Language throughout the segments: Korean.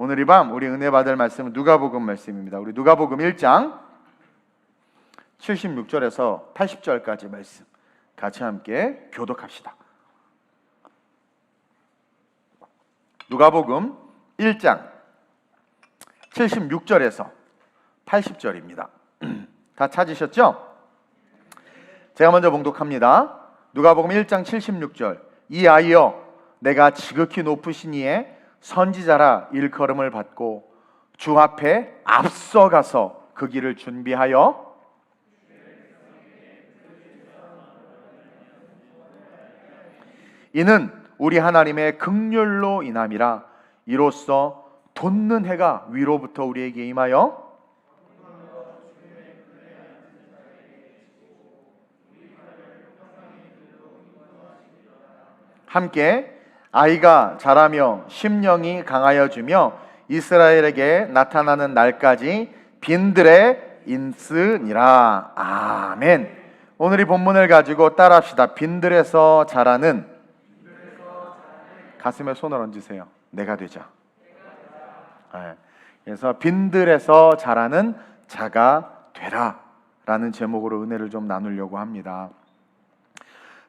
오늘 이 밤 우리 은혜 받을 말씀은 누가복음 말씀입니다. 우리 누가복음 1장 76절에서 80절까지 말씀 같이 함께 교독합시다. 누가복음 1장 76절에서 80절입니다. 다 찾으셨죠? 제가 먼저 봉독합니다. 누가복음 1장 76절. 이 아이여, 내가 지극히 높으신 이의 선지자라 일컬음을 받고 주 앞에 앞서가서 그 길을 준비하여 이는 우리 하나님의 긍휼로 인함이라. 이로써 돋는 해가 위로부터 우리에게 임하여 함께 아이가 자라며 심령이 강하여지며 이스라엘에게 나타나는 날까지 빈들에 있으니라. 아멘. 오늘 이 본문을 가지고 따라합시다. 빈들에서 자라는, 가슴에 손을 얹으세요. 내가 되자. 그래서 빈들에서 자라는 자가 되라 라는 제목으로 은혜를 좀 나누려고 합니다.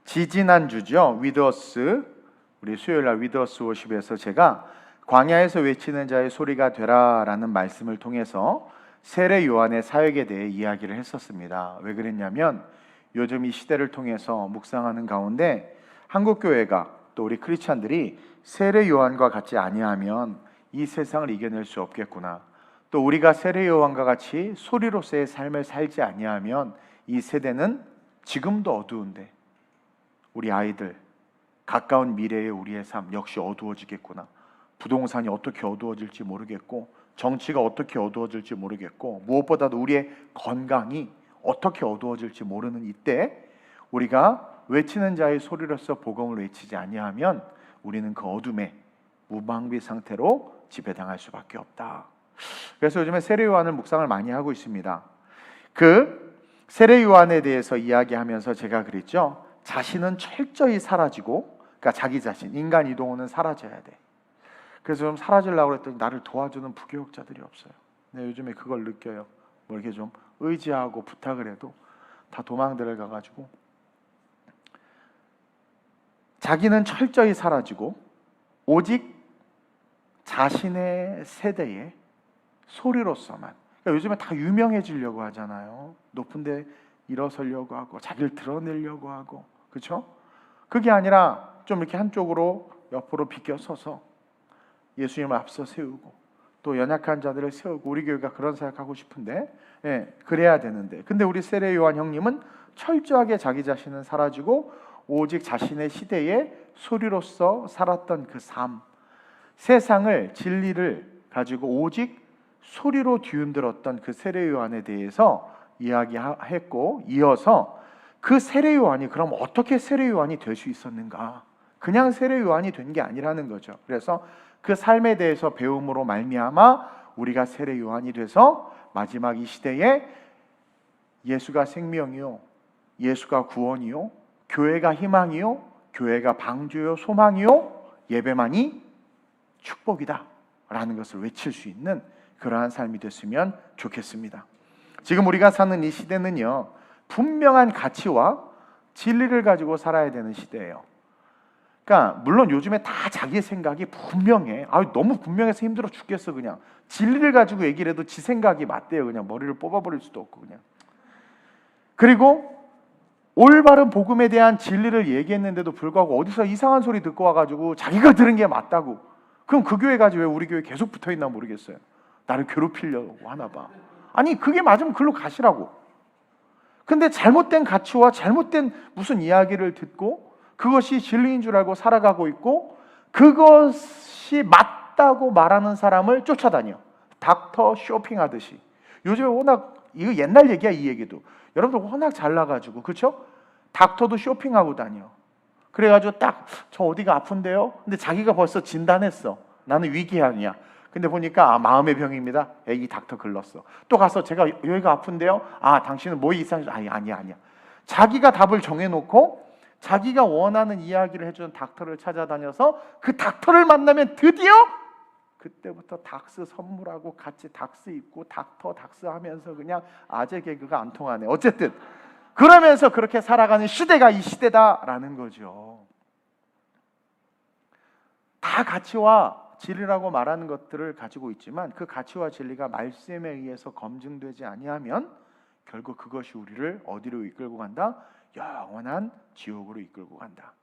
지지난주죠. 위드어스, 우리 수요일날 위드어스 워십에서 제가 광야에서 외치는 자의 소리가 되라 라는 말씀을 통해서 세례 요한의 사역에 대해 이야기를 했었습니다. 왜 그랬냐면 요즘 이 시대를 통해서 묵상하는 가운데 한국교회가 또 우리 크리스찬들이 세례 요한과 같지 아니하면 이 세상을 이겨낼 수 없겠구나, 또 우리가 세례 요한과 같이 소리로서의 삶을 살지 아니하면 이 세대는 지금도 어두운데 우리 아이들 가까운 미래의 우리의 삶 역시 어두워지겠구나. 부동산이 어떻게 어두워질지 모르겠고, 정치가 어떻게 어두워질지 모르겠고, 무엇보다도 우리의 건강이 어떻게 어두워질지 모르는 이때 우리가 외치는 자의 소리로서 복음을 외치지 아니하면 우리는 그 어둠에 무방비 상태로 지배당할 수밖에 없다. 그래서 요즘에 세례 요한을 묵상을 많이 하고 있습니다. 그 세례 요한에 대해서 이야기하면서 제가 그랬죠. 자신은 철저히 사라지고, 그러니까 자기 자신, 인간 이동호는 사라져야 돼. 그래서 좀 사라지려고 했더니 나를 도와주는 부교육자들이 없어요. 네, 요즘에 그걸 느껴요. 뭐 이렇게 좀 의지하고 부탁을 해도 다 도망들을 가가지고 자기는 철저히 사라지고 오직 자신의 세대의 소리로서만, 그러니까 요즘에 다 유명해지려고 하잖아요. 높은데 일어서려고 하고 자기를 드러내려고 하고, 그렇죠? 그게 아니라 좀 이렇게 한쪽으로 옆으로 비껴서서 예수님을 앞서 세우고 또 연약한 자들을 세우고, 우리 교회가 그런 생각하고 싶은데 그래야 되는데, 근데 우리 세례 요한 형님은 철저하게 자기 자신은 사라지고 오직 자신의 시대의 소리로서 살았던 그 삶, 세상을, 진리를 가지고 오직 소리로 뒤흔들었던 그 세례 요한에 대해서 이야기했고, 이어서 그 세례 요한이 그럼 어떻게 세례 요한이 될 수 있었는가? 그냥 세례 요한이 된 게 아니라는 거죠. 그래서 그 삶에 대해서 배움으로 말미암아 우리가 세례 요한이 돼서 마지막 이 시대에 예수가 생명이요, 예수가 구원이요, 교회가 희망이요, 교회가 방주요, 소망이요, 예배만이 축복이다 라는 것을 외칠 수 있는 그러한 삶이 됐으면 좋겠습니다. 지금 우리가 사는 이 시대는요, 분명한 가치와 진리를 가지고 살아야 되는 시대예요. 그러니까 물론 요즘에 다 자기 생각이 분명해. 너무 분명해서 힘들어 죽겠어. 그냥 진리를 가지고 얘기를 해도 지 생각이 맞대요. 그냥 머리를 뽑아버릴 수도 없고 그냥. 그리고 올바른 복음에 대한 진리를 얘기했는데도 불구하고 어디서 이상한 소리 듣고 와가지고 자기가 들은 게 맞다고. 그럼 그 교회 가지 왜 우리 교회 계속 붙어있나 모르겠어요. 나를 괴롭히려고 하나 봐. 아니 그게 맞으면 글로 가시라고. 근데 잘못된 가치와 잘못된 무슨 이야기를 듣고 그것이 진리인 줄 알고 살아가고 있고, 그것이 맞다고 말하는 사람을 쫓아다녀. 닥터 쇼핑하듯이. 요즘에 워낙, 이거 옛날 얘기야 이 얘기도. 여러분들 워낙 잘나가지고, 그렇죠? 닥터도 쇼핑하고 다녀. 그래가지고 딱 저 어디가 아픈데요? 근데 자기가 벌써 진단했어. 나는 위궤양이야. 근데 보니까 마음의 병입니다. 이 닥터 글렀어. 또 가서 제가 여기가 아픈데요? 당신은 뭐 이상해? 아니야. 자기가 답을 정해놓고 자기가 원하는 이야기를 해주는 닥터를 찾아다녀서 그 닥터를 만나면 드디어 그때부터 닥스 선물하고 같이 닥스 입고 닥터 닥스 하면서 그냥 아재 개그가 안 통하네. 어쨌든 그러면서 그렇게 살아가는 시대가 이 시대다라는 거죠. 다 가치와 진리라고 말하는 것들을 가지고 있지만 그 가치와 진리가 말씀에 의해서 검증되지 아니하면 결국 그것이 우리를 어디로 이끌고 간다? 영원한 지옥으로 이끌고 간다.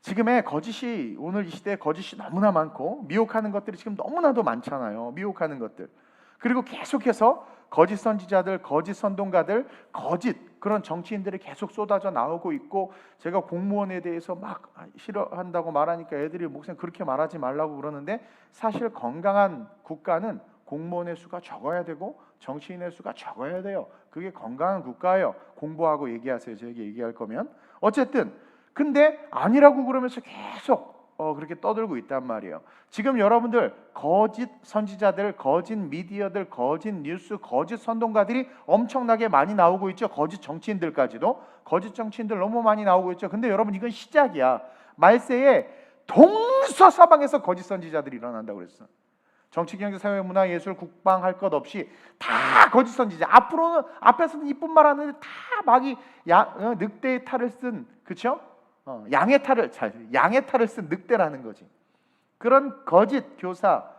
지금의 거짓이, 오늘 이 시대에 거짓이 너무나 많고 미혹하는 것들이 지금 너무나도 많잖아요. 미혹하는 것들. 그리고 계속해서 거짓 선지자들, 거짓 선동가들, 거짓 그런 정치인들이 계속 쏟아져 나오고 있고, 제가 공무원에 대해서 막 싫어한다고 말하니까 애들이 목사님 그렇게 말하지 말라고 그러는데, 사실 건강한 국가는 공무원의 수가 적어야 되고 정치인의 수가 적어야 돼요. 그게 건강한 국가예요. 공부하고 얘기하세요. 저에게 얘기할 거면. 어쨌든 근데 아니라고 그러면서 계속 그렇게 떠들고 있단 말이에요. 지금 여러분들 거짓 선지자들, 거짓 미디어들, 거짓 뉴스, 거짓 선동가들이 엄청나게 많이 나오고 있죠. 거짓 정치인들까지도. 거짓 정치인들 너무 많이 나오고 있죠. 근데 여러분 이건 시작이야. 말세에 동서사방에서 거짓 선지자들이 일어난다고 그랬어. 정치, 경제, 사회, 문화, 예술, 국방 할 것 없이 다 거짓 선지자. 앞에서는 이쁜 말 하는데 다 막이 늑대의 탈을 쓴, 그렇죠? 양의 탈을 쓴 늑대라는 거지. 그런 거짓 교사,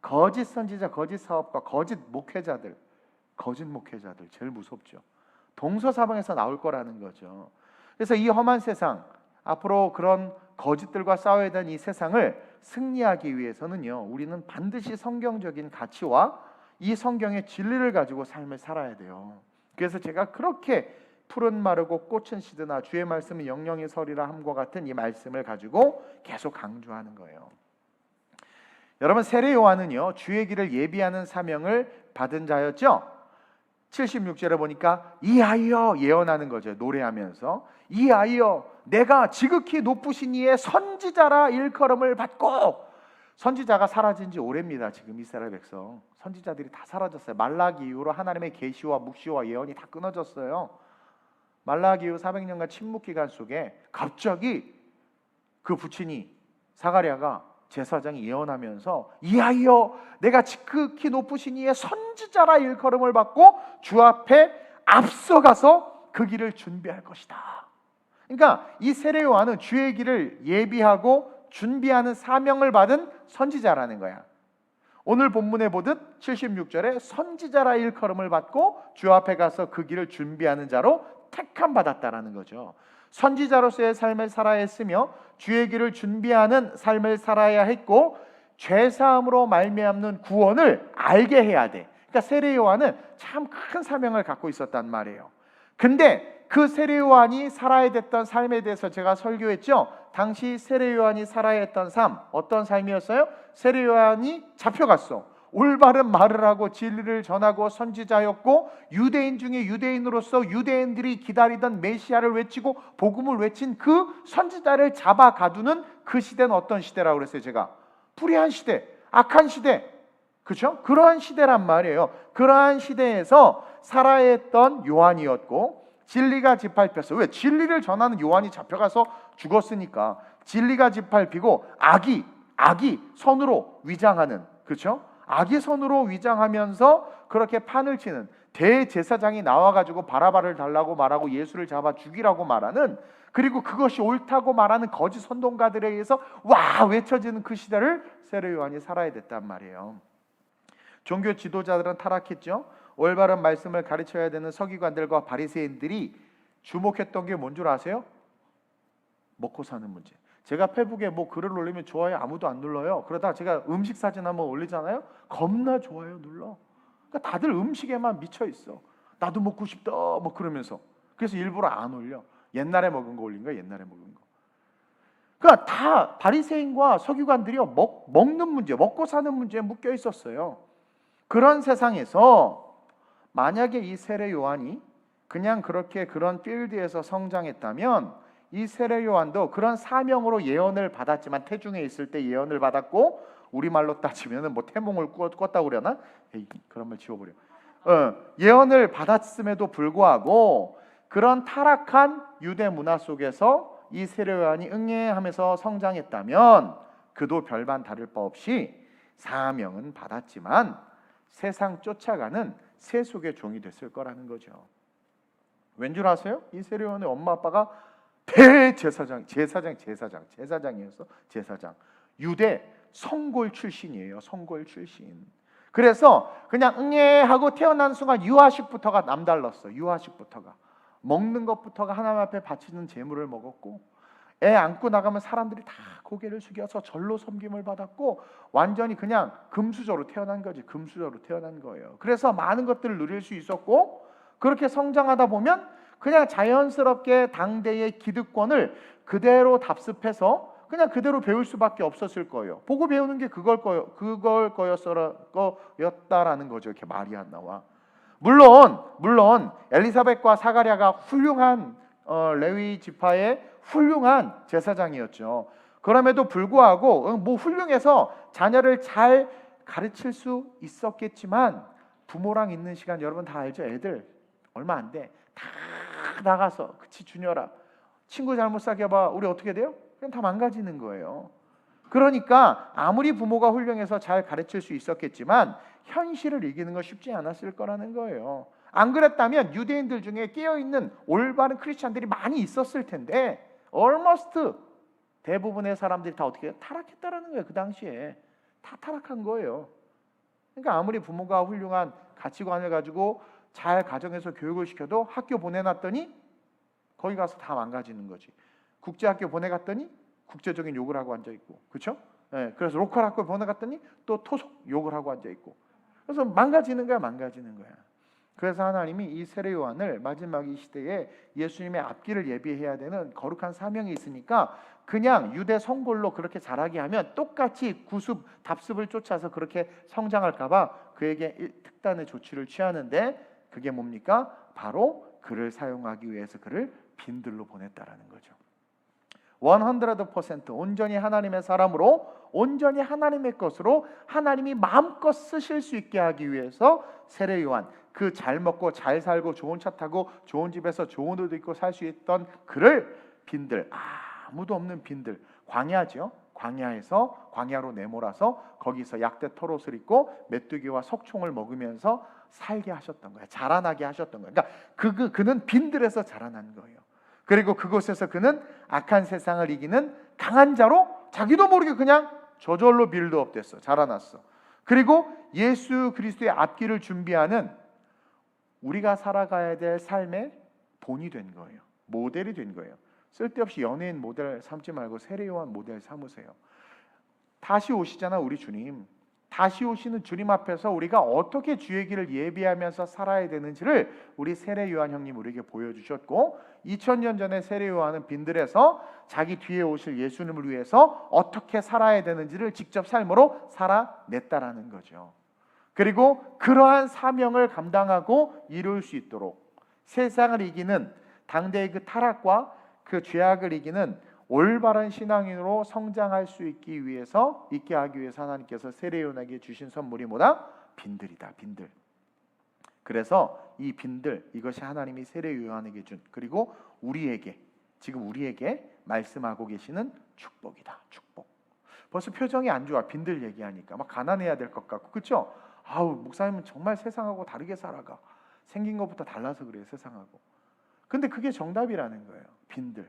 거짓 선지자, 거짓 사업가, 거짓 목회자들 제일 무섭죠. 동서사방에서 나올 거라는 거죠. 그래서 이 험한 세상, 앞으로 그런 거짓들과 싸워야 되는 이 세상을 승리하기 위해서는요, 우리는 반드시 성경적인 가치와 이 성경의 진리를 가지고 삶을 살아야 돼요. 그래서 제가 그렇게 푸른 마르고 꽃은 시드나 주의 말씀은 영영이 서리라 함과 같은 이 말씀을 가지고 계속 강조하는 거예요. 여러분, 세례 요한은요, 주의 길을 예비하는 사명을 받은 자였죠. 76절에 보니까 이하여 예언하는 거죠. 노래하면서 이하여 내가 지극히 높으신 이의 선지자라 일컬음을 받고. 선지자가 사라진 지 오래입니다. 지금 이스라엘 백성 선지자들이 다 사라졌어요. 말라기 이후로 하나님의 계시와 묵시와 예언이 다 끊어졌어요. 말라기 이후 400년간 침묵 기간 속에 갑자기 그 부친이 사가랴가 제사장이 예언하면서 이하여 내가 지극히 높으신 이의 선지자라 일컬음을 받고 주 앞에 앞서가서 그 길을 준비할 것이다. 그러니까 이 세례 요한은 주의 길을 예비하고 준비하는 사명을 받은 선지자라는 거야. 오늘 본문에 보듯 76절에 선지자라 일컬음을 받고 주 앞에 가서 그 길을 준비하는 자로 택함 받았다라는 거죠. 선지자로서의 삶을 살아야 했으며 주의 길을 준비하는 삶을 살아야 했고 죄사함으로 말미암는 구원을 알게 해야 돼. 그러니까 세례 요한은 참 큰 사명을 갖고 있었단 말이에요. 근데 그 세례 요한이 살아야 됐던 삶에 대해서 제가 설교했죠. 당시 세례 요한이 살아야 했던 삶, 어떤 삶이었어요? 세례 요한이 잡혀갔어. 올바른 말을 하고 진리를 전하고 선지자였고, 유대인 중에 유대인으로서 유대인들이 기다리던 메시아를 외치고 복음을 외친 그 선지자를 잡아 가두는 그 시대는 어떤 시대라고 그랬어요? 제가 불의한 시대, 악한 시대, 그렇죠? 그러한 시대란 말이에요. 그러한 시대에서 살아야 했던 요한이었고, 진리가 짓밟혔어. 왜? 진리를 전하는 요한이 잡혀가서 죽었으니까. 진리가 짓밟히고 악이 선으로 위장하는, 그렇죠? 악이 선으로 위장하면서 그렇게 판을 치는 대제사장이 나와가지고 바라바를 달라고 말하고 예수를 잡아 죽이라고 말하는, 그리고 그것이 옳다고 말하는 거짓 선동가들에 의해서 와 외쳐지는 그 시대를 세례 요한이 살아야 됐단 말이에요. 종교 지도자들은 타락했죠. 올바른 말씀을 가르쳐야 되는 서기관들과 바리새인들이 주목했던 게 뭔 줄 아세요? 먹고 사는 문제. 제가 페북에 뭐 글을 올리면 좋아요 아무도 안 눌러요. 그러다 제가 음식 사진 한번 올리잖아요. 겁나 좋아요 눌러. 그러니까 다들 음식에만 미쳐 있어. 나도 먹고 싶다 뭐 그러면서. 그래서 일부러 안 올려. 옛날에 먹은 거 올린 거야. 옛날에 먹은 거. 그러니까 다 바리새인과 서기관들이요 먹는 문제, 먹고 사는 문제에 묶여 있었어요. 그런 세상에서 만약에 이 세례 요한이 그냥 그렇게 그런 필드에서 성장했다면 이 세례 요한도 그런 사명으로 예언을 받았지만, 태중에 있을 때 예언을 받았고, 우리말로 따지면 뭐 태몽을 꿨다고 그러나? 에이, 그런 말 지워버려. 예언을 받았음에도 불구하고 그런 타락한 유대 문화 속에서 이 세례 요한이 응애하면서 성장했다면 그도 별반 다를 바 없이 사명은 받았지만 세상 쫓아가는 세속의 종이 됐을 거라는 거죠. 왠 줄 아세요? 이 세례요한의 엄마 아빠가 제사장이어서 제사장. 유대 성골 출신이에요. 성골 출신. 그래서 그냥 응애 하고 태어난 순간 유아식부터가 남달랐어. 유아식부터가 먹는 것부터가 하나님 앞에 바치는 제물을 먹었고, 애 안고 나가면 사람들이 다 고개를 숙여서 절로 섬김을 받았고, 완전히 그냥 금수저로 태어난 거지. 금수저로 태어난 거예요. 그래서 많은 것들을 누릴 수 있었고, 그렇게 성장하다 보면 그냥 자연스럽게 당대의 기득권을 그대로 답습해서 그냥 그대로 배울 수밖에 없었을 거예요. 보고 배우는 게 그걸 거였다라는 거죠. 이렇게 말이 안 나와. 물론 엘리사벳과 사가랴가 훌륭한 레위 지파의 훌륭한 제사장이었죠. 그럼에도 불구하고 뭐 훌륭해서 자녀를 잘 가르칠 수 있었겠지만, 부모랑 있는 시간 여러분 다 알죠. 애들 얼마 안 돼. 다 나가서 그치 주녀라 친구 잘못 사귀어봐 우리 어떻게 돼요? 그냥 다 망가지는 거예요. 그러니까 아무리 부모가 훌륭해서 잘 가르칠 수 있었겠지만 현실을 이기는 건 쉽지 않았을 거라는 거예요. 안 그랬다면 유대인들 중에 깨어있는 올바른 크리스찬들이 많이 있었을 텐데 almost 대부분의 사람들이 다 어떻게 해요? 타락했다라는 거예요. 그 당시에 다 타락한 거예요. 그러니까 아무리 부모가 훌륭한 가치관을 가지고 잘 가정에서 교육을 시켜도 학교 보내놨더니 거기 가서 다 망가지는 거지. 국제학교 보내갔더니 국제적인 욕을 하고 앉아있고, 그렇죠? 네, 그래서 로컬 학교 보내갔더니 또 토속 욕을 하고 앉아있고, 그래서 망가지는 거야. 그래서 하나님이 이 세례 요한을 마지막 이 시대에 예수님의 앞길을 예비해야 되는 거룩한 사명이 있으니까 그냥 유대 성골로 그렇게 자라게 하면 똑같이 구습, 답습을 쫓아서 그렇게 성장할까 봐 그에게 특단의 조치를 취하는데, 그게 뭡니까? 바로 그를 사용하기 위해서 그를 빈들로 보냈다라는 거죠. 100% 온전히 하나님의 사람으로, 온전히 하나님의 것으로 하나님이 마음껏 쓰실 수 있게 하기 위해서 세례 요한, 그 잘 먹고 잘 살고 좋은 차 타고 좋은 집에서 좋은 옷도 입고 살 수 있던 그를 빈들, 아무도 없는 빈들, 광야죠. 광야에서 광야로 내몰아서 거기서 약대 털옷을 입고 메뚜기와 석총을 먹으면서 살게 하셨던 거예요. 자라나게 하셨던 거예요. 그러니까 그는 빈들에서 자라난 거예요. 그리고 그곳에서 그는 악한 세상을 이기는 강한 자로 자기도 모르게 그냥 저절로 빌드업 됐어. 자라났어. 그리고 예수 그리스도의 앞길을 준비하는 우리가 살아가야 될 삶의 본이 된 거예요. 모델이 된 거예요. 쓸데없이 연예인 모델 삼지 말고 세례 요한 모델 삼으세요. 다시 오시잖아 우리 주님. 다시 오시는 주님 앞에서 우리가 어떻게 주의 길을 예비하면서 살아야 되는지를 우리 세례 요한 형님 우리에게 보여주셨고, 2000년 전에 세례 요한은 빈들에서 자기 뒤에 오실 예수님을 위해서 어떻게 살아야 되는지를 직접 삶으로 살아냈다라는 거죠. 그리고 그러한 사명을 감당하고 이룰 수 있도록 세상을 이기는 당대의 그 타락과 그 죄악을 이기는 올바른 신앙인으로 성장할 수 있게 하기 위해서 하나님께서 세례 요한에게 주신 선물이 뭐다? 빈들이다. 빈들. 그래서 이 빈들, 이것이 하나님이 세례 요한에게 준, 그리고 지금 우리에게 말씀하고 계시는 축복이다. 축복. 벌써 표정이 안 좋아. 빈들 얘기하니까 막 가난해야 될 것 같고, 그렇죠? 목사님은 정말 세상하고 다르게 살아가. 생긴 것부터 달라서 그래요. 세상하고. 근데 그게 정답이라는 거예요. 빈들.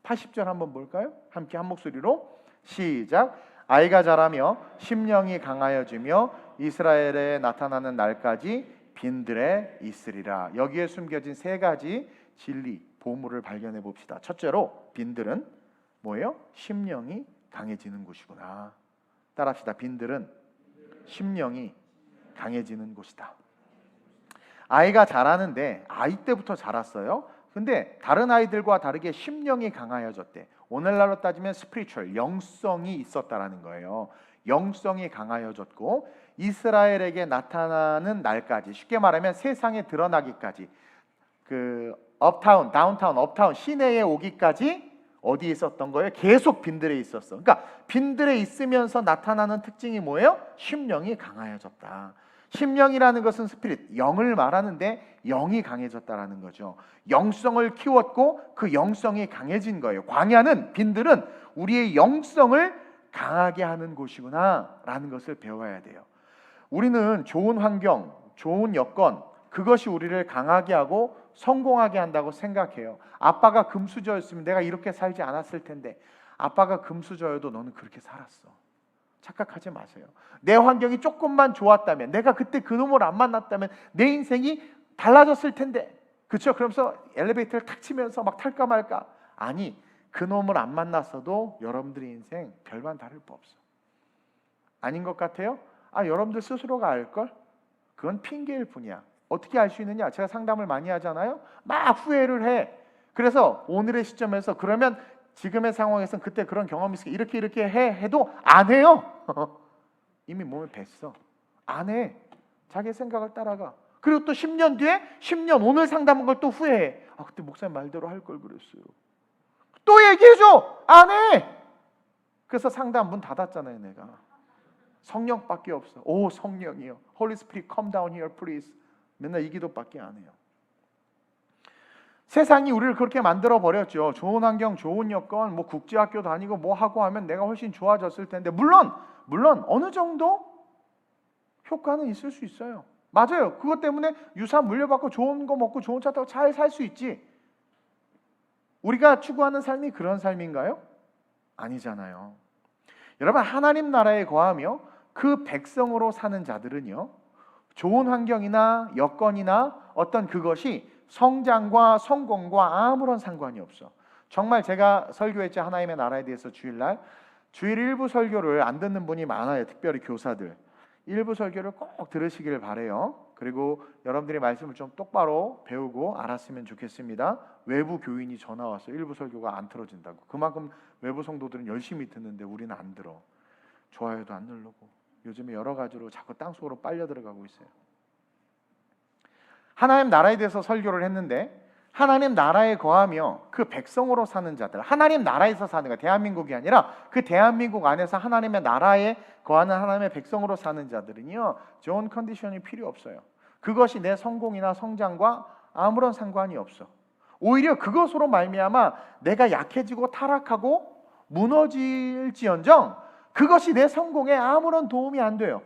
80절 한번 볼까요? 함께 한 목소리로 시작. 아이가 자라며 심령이 강하여지며 이스라엘에 나타나는 날까지 빈들에 있으리라. 여기에 숨겨진 세 가지 진리, 보물을 발견해 봅시다. 첫째로 빈들은 뭐예요? 심령이 강해지는 곳이구나. 따라합시다. 빈들은 심령이 강해지는 곳이다. 아이가 자라는데 아이 때부터 자랐어요. 근데 다른 아이들과 다르게 심령이 강하여졌대. 오늘날로 따지면 스피리추얼, 영성이 있었다라는 거예요. 영성이 강하여졌고 이스라엘에게 나타나는 날까지, 쉽게 말하면 세상에 드러나기까지, 그 업타운, 다운타운, 업타운 시내에 오기까지 어디에 있었던 거예요? 계속 빈들에 있었어. 그러니까 빈들에 있으면서 나타나는 특징이 뭐예요? 심령이 강하여졌다. 심령이라는 것은 스피릿, 영을 말하는데 영이 강해졌다라는 거죠. 영성을 키웠고 그 영성이 강해진 거예요. 광야는, 빈들은 우리의 영성을 강하게 하는 곳이구나라는 것을 배워야 돼요. 우리는 좋은 환경, 좋은 여건, 그것이 우리를 강하게 하고 성공하게 한다고 생각해요. 아빠가 금수저였으면 내가 이렇게 살지 않았을 텐데, 아빠가 금수저여도 너는 그렇게 살았어. 착각하지 마세요. 내 환경이 조금만 좋았다면, 내가 그때 그놈을 안 만났다면 내 인생이 달라졌을 텐데, 그렇죠? 그러면서 엘리베이터를 탁 치면서 막 탈까 말까. 아니, 그놈을 안 만났어도 여러분들의 인생 별반 다를 바 없어. 아닌 것 같아요? 여러분들 스스로가 알걸? 그건 핑계일 뿐이야. 어떻게 알 수 있느냐? 제가 상담을 많이 하잖아요. 막 후회를 해. 그래서 오늘의 시점에서 그러면 지금의 상황에서는 그때 그런 경험이 있으니까 이렇게 해 해도 안 해요. 이미 몸에 뱄어. 안 해. 자기 생각을 따라가. 그리고 또 10년 뒤에 10년 오늘 상담한 걸 또 후회해. 그때 목사님 말대로 할 걸 그랬어요. 또 얘기해줘. 안 해. 그래서 상담 문 닫았잖아요. 내가. 성령밖에 없어. 오, 성령이요. Holy Spirit, come down here, please. 맨날 이 기도밖에 안 해요. 세상이 우리를 그렇게 만들어 버렸죠. 좋은 환경, 좋은 여건, 뭐 국제학교 다니고 뭐 하고 하면 내가 훨씬 좋아졌을 텐데, 물론 어느 정도 효과는 있을 수 있어요. 맞아요. 그것 때문에 유산 물려받고 좋은 거 먹고 좋은 차 타고 잘 살 수 있지. 우리가 추구하는 삶이 그런 삶인가요? 아니잖아요. 여러분, 하나님 나라에 거하며 그 백성으로 사는 자들은요, 좋은 환경이나 여건이나 어떤 그것이 성장과 성공과 아무런 상관이 없어. 정말 제가 설교했죠. 하나님의 나라에 대해서 주일 일부 설교를 안 듣는 분이 많아요. 특별히 교사들. 일부 설교를 꼭 들으시길 바래요. 그리고 여러분들이 말씀을 좀 똑바로 배우고 알았으면 좋겠습니다. 외부 교인이 전화 와서 일부 설교가 안 틀어진다고. 그만큼 외부 성도들은 열심히 듣는데 우리는 안 들어. 좋아요도 안 누르고 요즘에 여러 가지로 자꾸 땅속으로 빨려 들어가고 있어요. 하나님 나라에 대해서 설교를 했는데, 하나님 나라에 거하며 그 백성으로 사는 자들, 하나님 나라에서 사는 거, 대한민국이 아니라 그 대한민국 안에서 하나님의 나라에 거하는 하나님의 백성으로 사는 자들은요, 좋은 컨디션이 필요 없어요. 그것이 내 성공이나 성장과 아무런 상관이 없어. 오히려 그것으로 말미암아 내가 약해지고 타락하고 무너질지언정 그것이 내 성공에 아무런 도움이 안 돼요.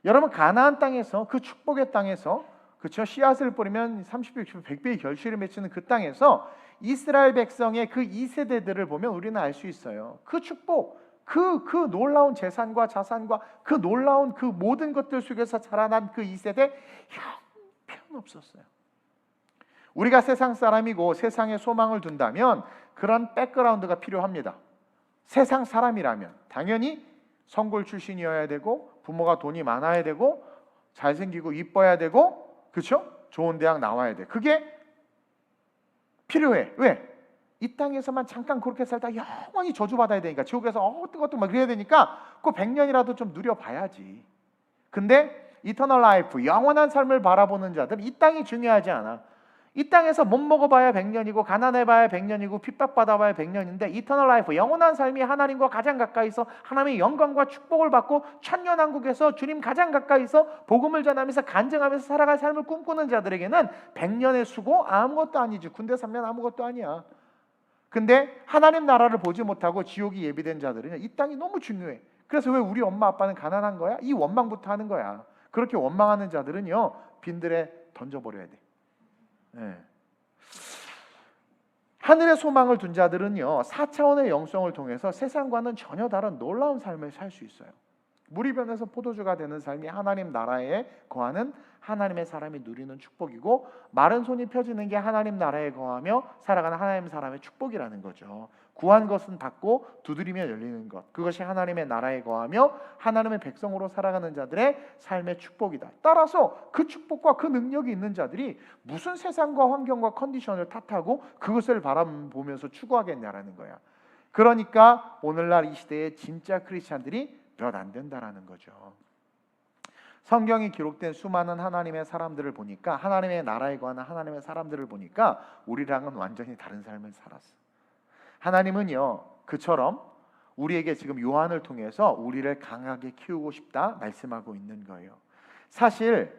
여러분, 가나안 땅에서, 그 축복의 땅에서, 그렇죠? 씨앗을 뿌리면 30배, 100배의 결실을 맺히는 그 땅에서 이스라엘 백성의 그 2세대들을 보면 우리는 알 수 있어요. 그 축복, 그 놀라운 재산과 자산과 그 놀라운 그 모든 것들 속에서 자라난 그 2세대 형편없었어요. 우리가 세상 사람이고 세상에 소망을 둔다면 그런 백그라운드가 필요합니다. 세상 사람이라면 당연히 성골 출신이어야 되고, 부모가 돈이 많아야 되고, 잘생기고 이뻐야 되고, 그렇죠? 좋은 대학 나와야 돼. 그게 필요해. 왜? 이 땅에서만 잠깐 그렇게 살다 영원히 저주받아야 되니까, 지옥에서 뜨겁고 막 그래야 되니까 그 100년이라도 좀 누려봐야지. 근데 이터널 라이프, 영원한 삶을 바라보는 자들, 이 땅이 중요하지 않아. 이 땅에서 못 먹어봐야 100년이고 가난해봐야 100년이고 핍박받아봐야 100년인데, 이터널 라이프, 영원한 삶이 하나님과 가장 가까이서 하나님의 영광과 축복을 받고 천년왕국에서 주님 가장 가까이서 복음을 전하면서 간증하면서 살아갈 삶을 꿈꾸는 자들에게는 100년의 수고 아무것도 아니지. 군대 3년 아무것도 아니야. 근데 하나님 나라를 보지 못하고 지옥이 예비된 자들은 이 땅이 너무 중요해. 그래서 왜 우리 엄마 아빠는 가난한 거야? 이 원망부터 하는 거야. 그렇게 원망하는 자들은요, 빈들에 던져버려야 돼. 네. 하늘의 소망을 둔 자들은요, 4차원의 영성을 통해서 세상과는 전혀 다른 놀라운 삶을 살 수 있어요. 물이 변해서 포도주가 되는 삶이 하나님 나라에 거하는 하나님의 사람이 누리는 축복이고, 마른 손이 펴지는 게 하나님 나라에 거하며 살아가는 하나님 사람의 축복이라는 거죠. 구한 것은 받고 두드리며 열리는 것, 그것이 하나님의 나라에 거하며 하나님의 백성으로 살아가는 자들의 삶의 축복이다. 따라서 그 축복과 그 능력이 있는 자들이 무슨 세상과 환경과 컨디션을 탓하고 그것을 바라보면서 추구하겠냐라는 거야. 그러니까 오늘날 이 시대에 진짜 크리스찬들이 몇 안 된다라는 거죠. 성경이 기록된 수많은 하나님의 사람들을 보니까, 하나님의 나라에 거하는 하나님의 사람들을 보니까 우리랑은 완전히 다른 삶을 살았어. 하나님은요, 그처럼 우리에게 지금 요한을 통해서 우리를 강하게 키우고 싶다 말씀하고 있는 거예요. 사실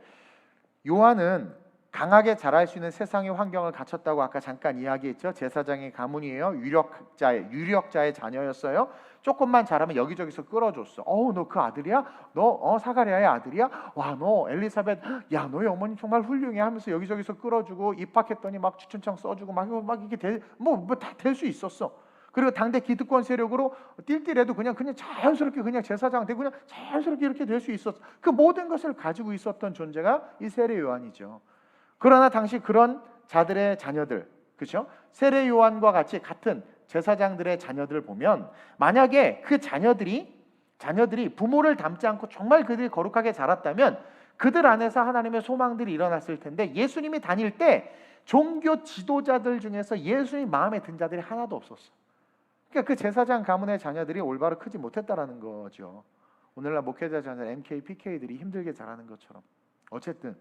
요한은 강하게 자랄 수 있는 세상의 환경을 갖췄다고 아까 잠깐 이야기했죠. 제사장의 가문이에요. 유력자의 자녀였어요. 조금만 자라면 여기저기서 끌어줬어. 너 그 아들이야? 너 사가랴의 아들이야? 와, 너 엘리사벳, 야, 너희 어머니 정말 훌륭해 하면서 여기저기서 끌어주고 입학했더니 막 추천장 써주고 막 이게 다 될 수 있었어. 그리고 당대 기득권 세력으로 띨띨해도 그냥 자연스럽게 그냥 제사장 되고 그냥 자연스럽게 이렇게 될 수 있었어. 그 모든 것을 가지고 있었던 존재가 이 세례 요한이죠. 그러나 당시 그런 자들의 자녀들, 그렇죠? 세례 요한과 같이 같은 제사장들의 자녀들을 보면 만약에 그 자녀들이 부모를 닮지 않고 정말 그들이 거룩하게 자랐다면 그들 안에서 하나님의 소망들이 일어났을 텐데 예수님이 다닐 때 종교 지도자들 중에서 예수님 마음에 든 자들이 하나도 없었어. 그러니까 그 제사장 가문의 자녀들이 올바로 크지 못했다라는 거죠. 오늘날 목회자 자녀 MK, PK들이 힘들게 자라는 것처럼 어쨌든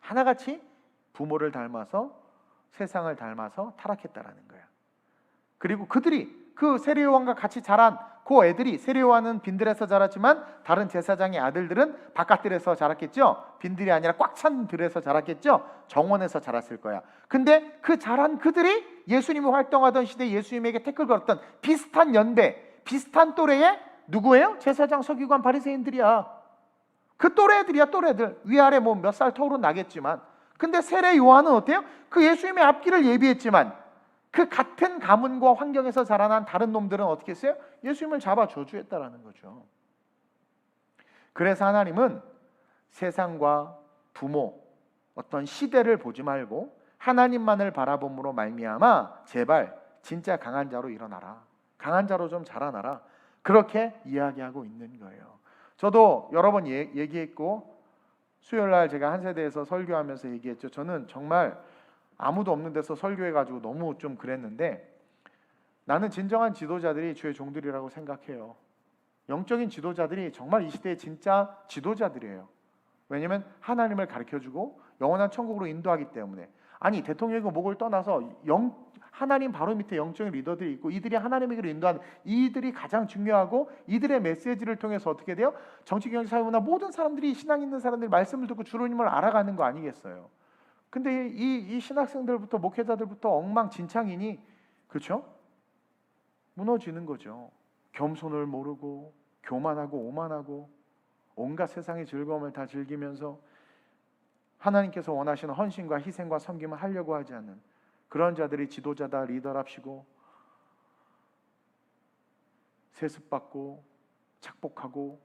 하나같이 부모를 닮아서 세상을 닮아서 타락했다라는 거야. 그리고 그들이 그 세례요한과 같이 자란 그 애들이, 세례요한은 빈들에서 자랐지만 다른 제사장의 아들들은 바깥들에서 자랐겠죠. 빈들이 아니라 꽉 찬 들에서 자랐겠죠. 정원에서 자랐을 거야. 근데 그 자란 그들이 예수님이 활동하던 시대에 예수님에게 태클 걸었던 비슷한 연배, 비슷한 또래의 누구예요? 제사장, 서기관, 바리새인들이야. 그 또래들이야, 또래들. 위아래 뭐 몇 살 터울은 나겠지만. 근데 세례 요한은 어때요? 그 예수님의 앞길을 예비했지만 그 같은 가문과 환경에서 자라난 다른 놈들은 어떻게 했어요? 예수님을 잡아 저주했다라는 거죠. 그래서 하나님은 세상과 부모, 어떤 시대를 보지 말고 하나님만을 바라봄으로 말미암아 제발 진짜 강한 자로 일어나라. 강한 자로 좀 자라나라. 그렇게 이야기하고 있는 거예요. 저도 여러 번 얘기했고 수요일날 제가 한 세대에서 설교하면서 얘기했죠. 저는 정말 아무도 없는 데서 설교해가지고 너무 좀 그랬는데 나는 진정한 지도자들이 주의 종들이라고 생각해요. 영적인 지도자들이 정말 이 시대의 진짜 지도자들이에요. 왜냐하면 하나님을 가르쳐주고 영원한 천국으로 인도하기 때문에. 아니 대통령이고 목을 떠나서 하나님 바로 밑에 영적인 리더들이 있고 이들이 하나님에게로 인도하는 이들이 가장 중요하고 이들의 메시지를 통해서 어떻게 돼요? 정치, 경제, 사회, 문화 모든 사람들이 신앙 있는 사람들이 말씀을 듣고 주님을 알아가는 거 아니겠어요? 근데 이 신학생들부터 목회자들부터 엉망진창이니 그렇죠? 무너지는 거죠. 겸손을 모르고 교만하고 오만하고 온갖 세상의 즐거움을 다 즐기면서 하나님께서 원하시는 헌신과 희생과 섬김을 하려고 하지 않는 그런 자들이 지도자다, 리더랍시고 세습받고 착복하고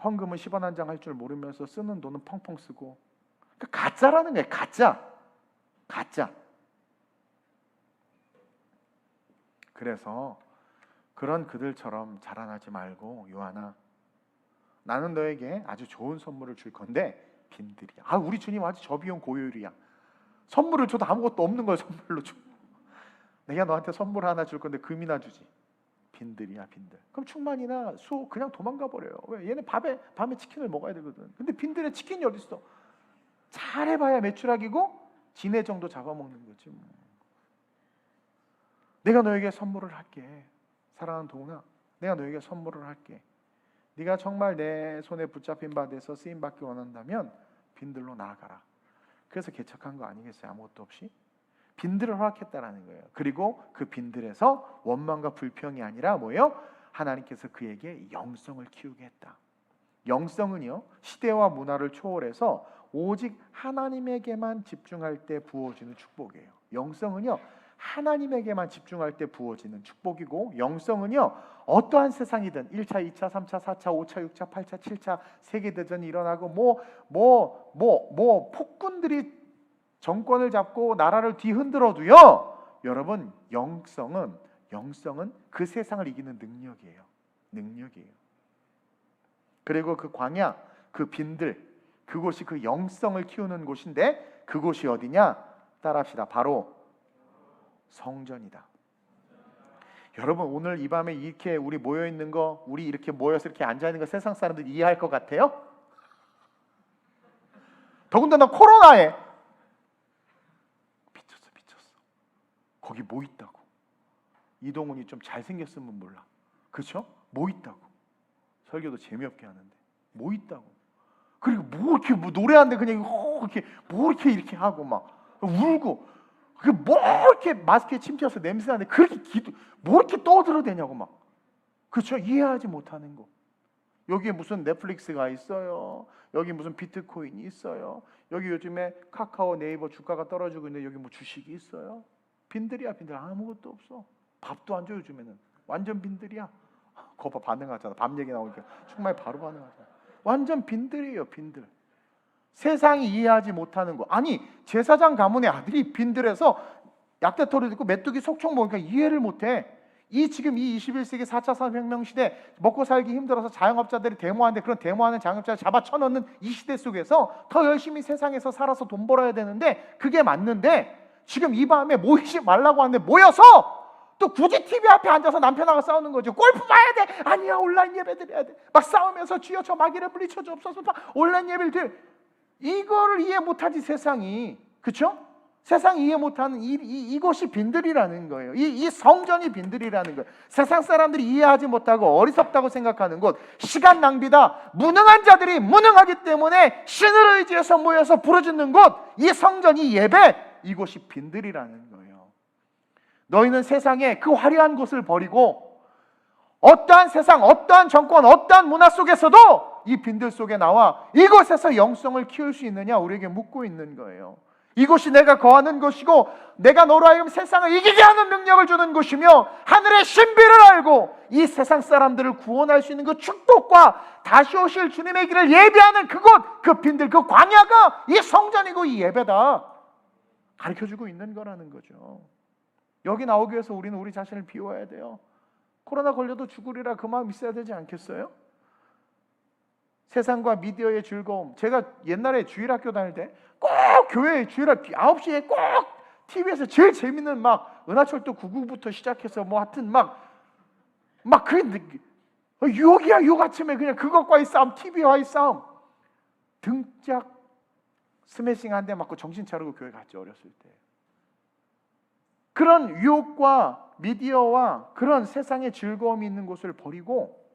헌금은 10원 한 장 할 줄 모르면서 쓰는 돈은 펑펑 쓰고 가짜라는 거예요. 가짜. 그래서 그런 그들처럼 자라나지 말고 요한아, 나는 너에게 아주 좋은 선물을 줄 건데 빈들이야. 우리 주님 아주 저비용 고효율이야. 선물을 줘도 아무것도 없는 걸 선물로 줘. 내가 너한테 선물 하나 줄 건데 금이나 주지. 빈들이야, 빈들. 그럼 충만이나 수 그냥 도망가 버려요. 왜? 얘네 밤에 치킨을 먹어야 되거든. 근데 빈들에 치킨이 어디 있어? 잘해봐야 매출학이고 지네 정도 잡아먹는 거지 뭐. 내가 너에게 선물을 할게. 사랑하는 동훈아, 내가 너에게 선물을 할게. 네가 정말 내 손에 붙잡힌 바 돼서 쓰임받기 원한다면 빈들로 나아가라. 그래서 개척한 거 아니겠어요? 아무것도 없이 빈들을 허락했다라는 거예요. 그리고 그 빈들에서 원망과 불평이 아니라 뭐예요? 하나님께서 그에게 영성을 키우게 했다. 영성은요, 시대와 문화를 초월해서 오직 하나님에게만 집중할 때 부어지는 축복이에요. 영성은요, 하나님에게만 집중할 때 부어지는 축복이고, 영성은요 어떠한 세상이든 1차, 2차, 3차, 4차, 5차, 6차, 8차, 7차 세계대전이 일어나고 폭군들이 정권을 잡고 나라를 뒤흔들어도요, 여러분 영성은 그 세상을 이기는 능력이에요. 그리고 그 광야, 그 빈들, 그곳이 그 영성을 키우는 곳인데 그곳이 어디냐? 따라합시다. 바로 성전이다. 여러분 오늘 이 밤에 이렇게 우리 모여 있는 거, 우리 이렇게 모여서 이렇게 앉아 있는 거 세상 사람들 이해할 것 같아요? 더군다나 코로나에 미쳤어. 거기 뭐 있다고? 이동훈이 좀 잘생겼으면 몰라. 그렇죠? 뭐 있다고? 설교도 재미없게 하는데 뭐 있다고? 그리고 뭐 이렇게 뭐 노래하는데 그냥 이렇게 뭐 이렇게 하고 막 울고, 그 뭐 이렇게 마스크에 침 튀어서 냄새 나는데 그렇게 뭐 이렇게 떠들어대냐고 막. 그렇죠? 이해하지 못하는 거. 여기에 무슨 넷플릭스가 있어요. 여기 무슨 비트코인이 있어요. 여기 요즘에 카카오, 네이버 주가가 떨어지고 있는데 여기 뭐 주식이 있어요. 빈들이야, 빈들. 아무것도 없어. 밥도 안 줘 요즘에는. 완전 빈들이야. 거봐, 반응하잖아. 밥 얘기 나오니까 정말 바로 반응하잖아. 완전 빈들이에요, 빈들. 세상이 이해하지 못하는 거. 아니, 제사장 가문의 아들이 빈들에서 약대토를 듣고 메뚜기 속촉 먹으니까 이해를 못해. 지금 이 21세기 4차 산업혁명 시대, 먹고 살기 힘들어서 자영업자들이 데모하는데, 그런 데모하는 자영업자를 잡아 쳐넣는 이 시대 속에서 더 열심히 세상에서 살아서 돈 벌어야 되는데, 그게 맞는데 지금 이 밤에 모이지 말라고 하는데 모여서 또 굳이 TV 앞에 앉아서 남편하고 싸우는 거죠. 골프 봐야 돼. 아니야, 온라인 예배 드려야 돼. 막 싸우면서 주여 저 마귀를 물리쳐 주옵소서. 온라인 예배를 드려. 이거를 이해 못하지 세상이. 그렇죠? 세상이 이해 못하는 이것이 빈들이라는 거예요. 이 성전이 빈들이라는 거예요. 세상 사람들이 이해하지 못하고 어리석다고 생각하는 곳, 시간 낭비다. 무능한 자들이 무능하기 때문에 신을 의지해서 모여서 부르짖는 곳, 이 성전, 이 예배, 이곳이 빈들이라는 거예요. 너희는 세상에 그 화려한 곳을 버리고 어떠한 세상, 어떠한 정권, 어떠한 문화 속에서도 이 빈들 속에 나와 이곳에서 영성을 키울 수 있느냐 우리에게 묻고 있는 거예요. 이곳이 내가 거하는 곳이고 내가 너로 하여금 세상을 이기게 하는 능력을 주는 곳이며 하늘의 신비를 알고 이 세상 사람들을 구원할 수 있는 그 축복과 다시 오실 주님의 길을 예비하는 그곳, 그 빈들, 그 광야가 이 성전이고 이 예배다 가르쳐주고 있는 거라는 거죠. 여기 나오기 위해서 우리는 우리 자신을 비워야 돼요. 코로나 걸려도 죽으리라 그 마음 있어야 되지 않겠어요? 세상과 미디어의 즐거움. 제가 옛날에 주일학교 다닐 때 꼭 교회 주일학 9시에 꼭 TV에서 제일 재밌는 막 은하철도 99부터 시작해서 뭐 하여튼 막 그게 유혹이야, 유혹. 아침에 그냥 그것과의 싸움, TV와의 싸움. 등짝 스매싱 한 대 맞고 정신 차리고 교회 갔죠, 어렸을 때. 그런 유혹과 미디어와 그런 세상의 즐거움이 있는 곳을 버리고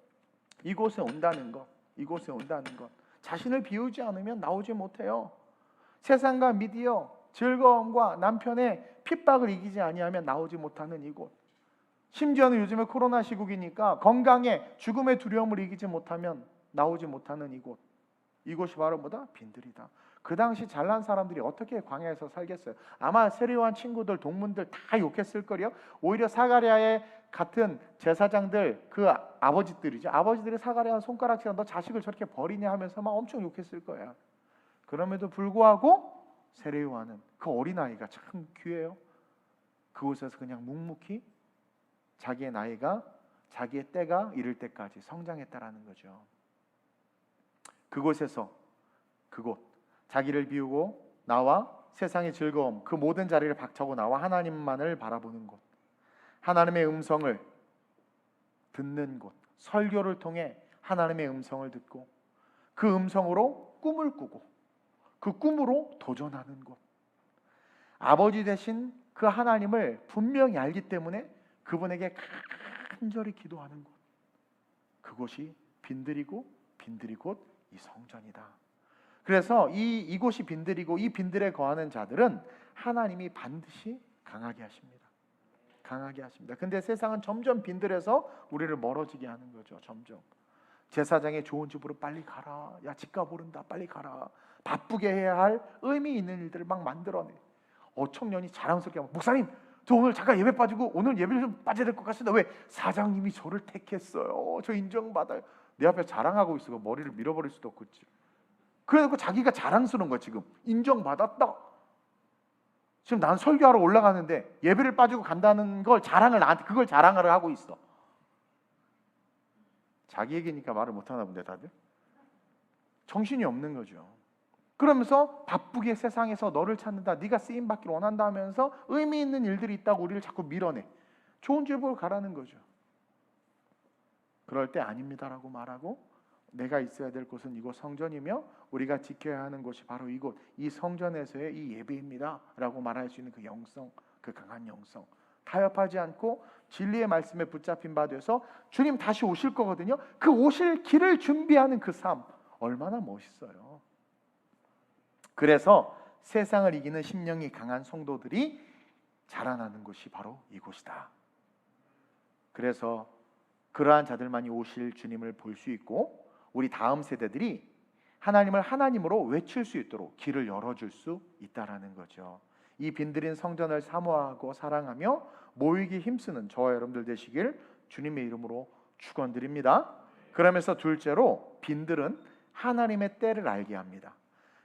이곳에 온다는 것, 이곳에 온다는 것. 자신을 비우지 않으면 나오지 못해요. 세상과 미디어, 즐거움과 남편의 핍박을 이기지 아니하면 나오지 못하는 이곳. 심지어는 요즘에 코로나 시국이니까 건강에 죽음의 두려움을 이기지 못하면 나오지 못하는 이곳. 이곳이 바로 뭐다? 빈들이다. 그 당시 잘난 사람들이 어떻게 광야에서 살겠어요? 아마 세례요한 친구들, 동문들 다 욕했을 거요. 오히려 사가랴의 같은 제사장들, 그 아버지들이죠. 아버지들이 사가랴 손가락질한 너 자식을 저렇게 버리냐 하면서 막 엄청 욕했을 거야. 그럼에도 불구하고 세례요한은 그 어린아이가 참 귀해요. 그곳에서 그냥 묵묵히 자기의 나이가, 자기의 때가 이를 때까지 성장했다라는 거죠. 그곳에서, 그곳, 자기를 비우고 나와 세상의 즐거움, 그 모든 자리를 박차고 나와 하나님만을 바라보는 곳, 하나님의 음성을 듣는 곳, 설교를 통해 하나님의 음성을 듣고 그 음성으로 꿈을 꾸고 그 꿈으로 도전하는 곳, 아버지 되신 그 하나님을 분명히 알기 때문에 그분에게 간절히 기도하는 곳, 그곳이 빈들이고 빈들이 곧 이 성전이다. 그래서 이곳이 빈들이고 이 빈들에 거하는 자들은 하나님이 반드시 강하게 하십니다. 강하게 하십니다. 근데 세상은 점점 빈들에서 우리를 멀어지게 하는 거죠. 점점. 제사장의 좋은 집으로 빨리 가라. 야, 집값 오른다. 빨리 가라. 바쁘게 해야 할 의미 있는 일들을 막 만들어내. 청년이 자랑스럽게 하면, 목사님, 저 오늘 잠깐 예배 빠지고 오늘 예배를 좀 빠져야 될 것 같습니다. 왜? 사장님이 저를 택했어요. 저 인정받아요. 내 앞에 자랑하고 있어. 머리를 밀어버릴 수도 없고. 그래서 자기가 자랑스러운 거야. 지금 인정받았다. 지금 난 설교하러 올라가는데 예배를 빠지고 간다는 걸 자랑을, 나한테 그걸 자랑을 하고 있어. 자기 얘기니까 말을 못하나 본데 다들 정신이 없는 거죠. 그러면서 바쁘게 세상에서 너를 찾는다, 네가 쓰임받기를 원한다 하면서 의미 있는 일들이 있다고 우리를 자꾸 밀어내. 좋은 집으로 가라는 거죠. 그럴 때 아닙니다라고 말하고, 내가 있어야 될 곳은 이곳 성전이며 우리가 지켜야 하는 곳이 바로 이곳, 이 성전에서의 이 예배입니다 라고 말할 수 있는 그 영성, 그 강한 영성, 타협하지 않고 진리의 말씀에 붙잡힌 바 돼서 주님 다시 오실 거거든요. 그 오실 길을 준비하는 그 삶, 얼마나 멋있어요. 그래서 세상을 이기는 심령이 강한 성도들이 자라나는 곳이 바로 이곳이다. 그래서 그러한 자들만이 오실 주님을 볼 수 있고 우리 다음 세대들이 하나님을 하나님으로 외칠 수 있도록 길을 열어줄 수 있다라는 거죠. 이 빈들인 성전을 사모하고 사랑하며 모이기 힘쓰는 저와 여러분들 되시길 주님의 이름으로 축원드립니다. 그러면서 둘째로 빈들은 하나님의 때를 알게 합니다.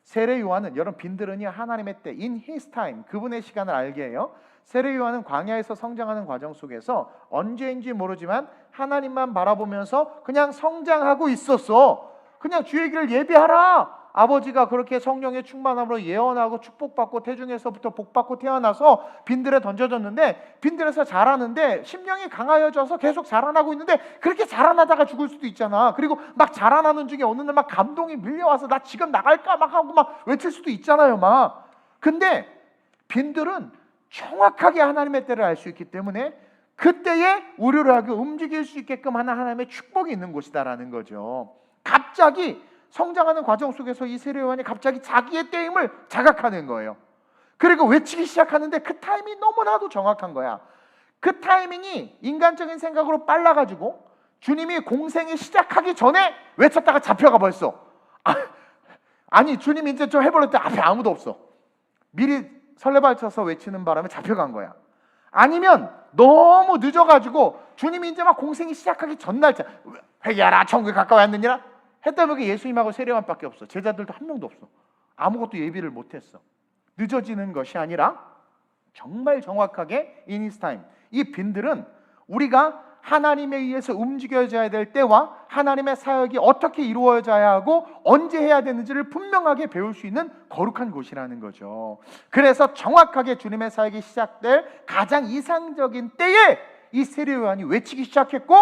세례 요한은 여러분 빈들은이 하나님의 때 in his time 그분의 시간을 알게 해요. 세례 요한은 광야에서 성장하는 과정 속에서 언제인지 모르지만 하나님만 바라보면서 그냥 성장하고 있었어. 그냥 주의 길을 예비하라. 아버지가 그렇게 성령의 충만함으로 예언하고 축복받고 태중에서부터 복받고 태어나서 빈들에 던져졌는데 빈들에서 자라는데 심령이 강하여져서 계속 자라나고 있는데 그렇게 자라나다가 죽을 수도 있잖아. 그리고 막 자라나는 중에 어느 날 막 감동이 밀려와서 나 지금 나갈까 막 하고 막 외칠 수도 있잖아요 막. 근데 빈들은 정확하게 하나님의 때를 알 수 있기 때문에 그때에 우리를 하게 움직일 수 있게끔 하는 하나님의 축복이 있는 곳이다라는 거죠. 갑자기 성장하는 과정 속에서 이 세례 요한이 갑자기 자기의 때임을 자각하는 거예요. 그리고 외치기 시작하는데 그 타이밍이 너무나도 정확한 거야. 그 타이밍이 인간적인 생각으로 빨라가지고 주님이 공생이 시작하기 전에 외쳤다가 잡혀가 벌써. 아니 주님이 이제 좀 해버릴 때 앞에 아무도 없어. 미리 설레발쳐서 외치는 바람에 잡혀간 거야. 아니면 너무 늦어가지고 주님이 이제 막 공생이 시작하기 전날짜 회개하라 천국에 가까이 왔느니라 했다 보니까 예수님하고 세례요한밖에 없어. 제자들도 한 명도 없어. 아무것도 예비를 못했어. 늦어지는 것이 아니라 정말 정확하게 in his time. 이 빈들은 우리가 하나님에 의해서 움직여져야 될 때와 하나님의 사역이 어떻게 이루어져야 하고 언제 해야 되는지를 분명하게 배울 수 있는 거룩한 곳이라는 거죠. 그래서 정확하게 주님의 사역이 시작될 가장 이상적인 때에 이 세례 요한이 외치기 시작했고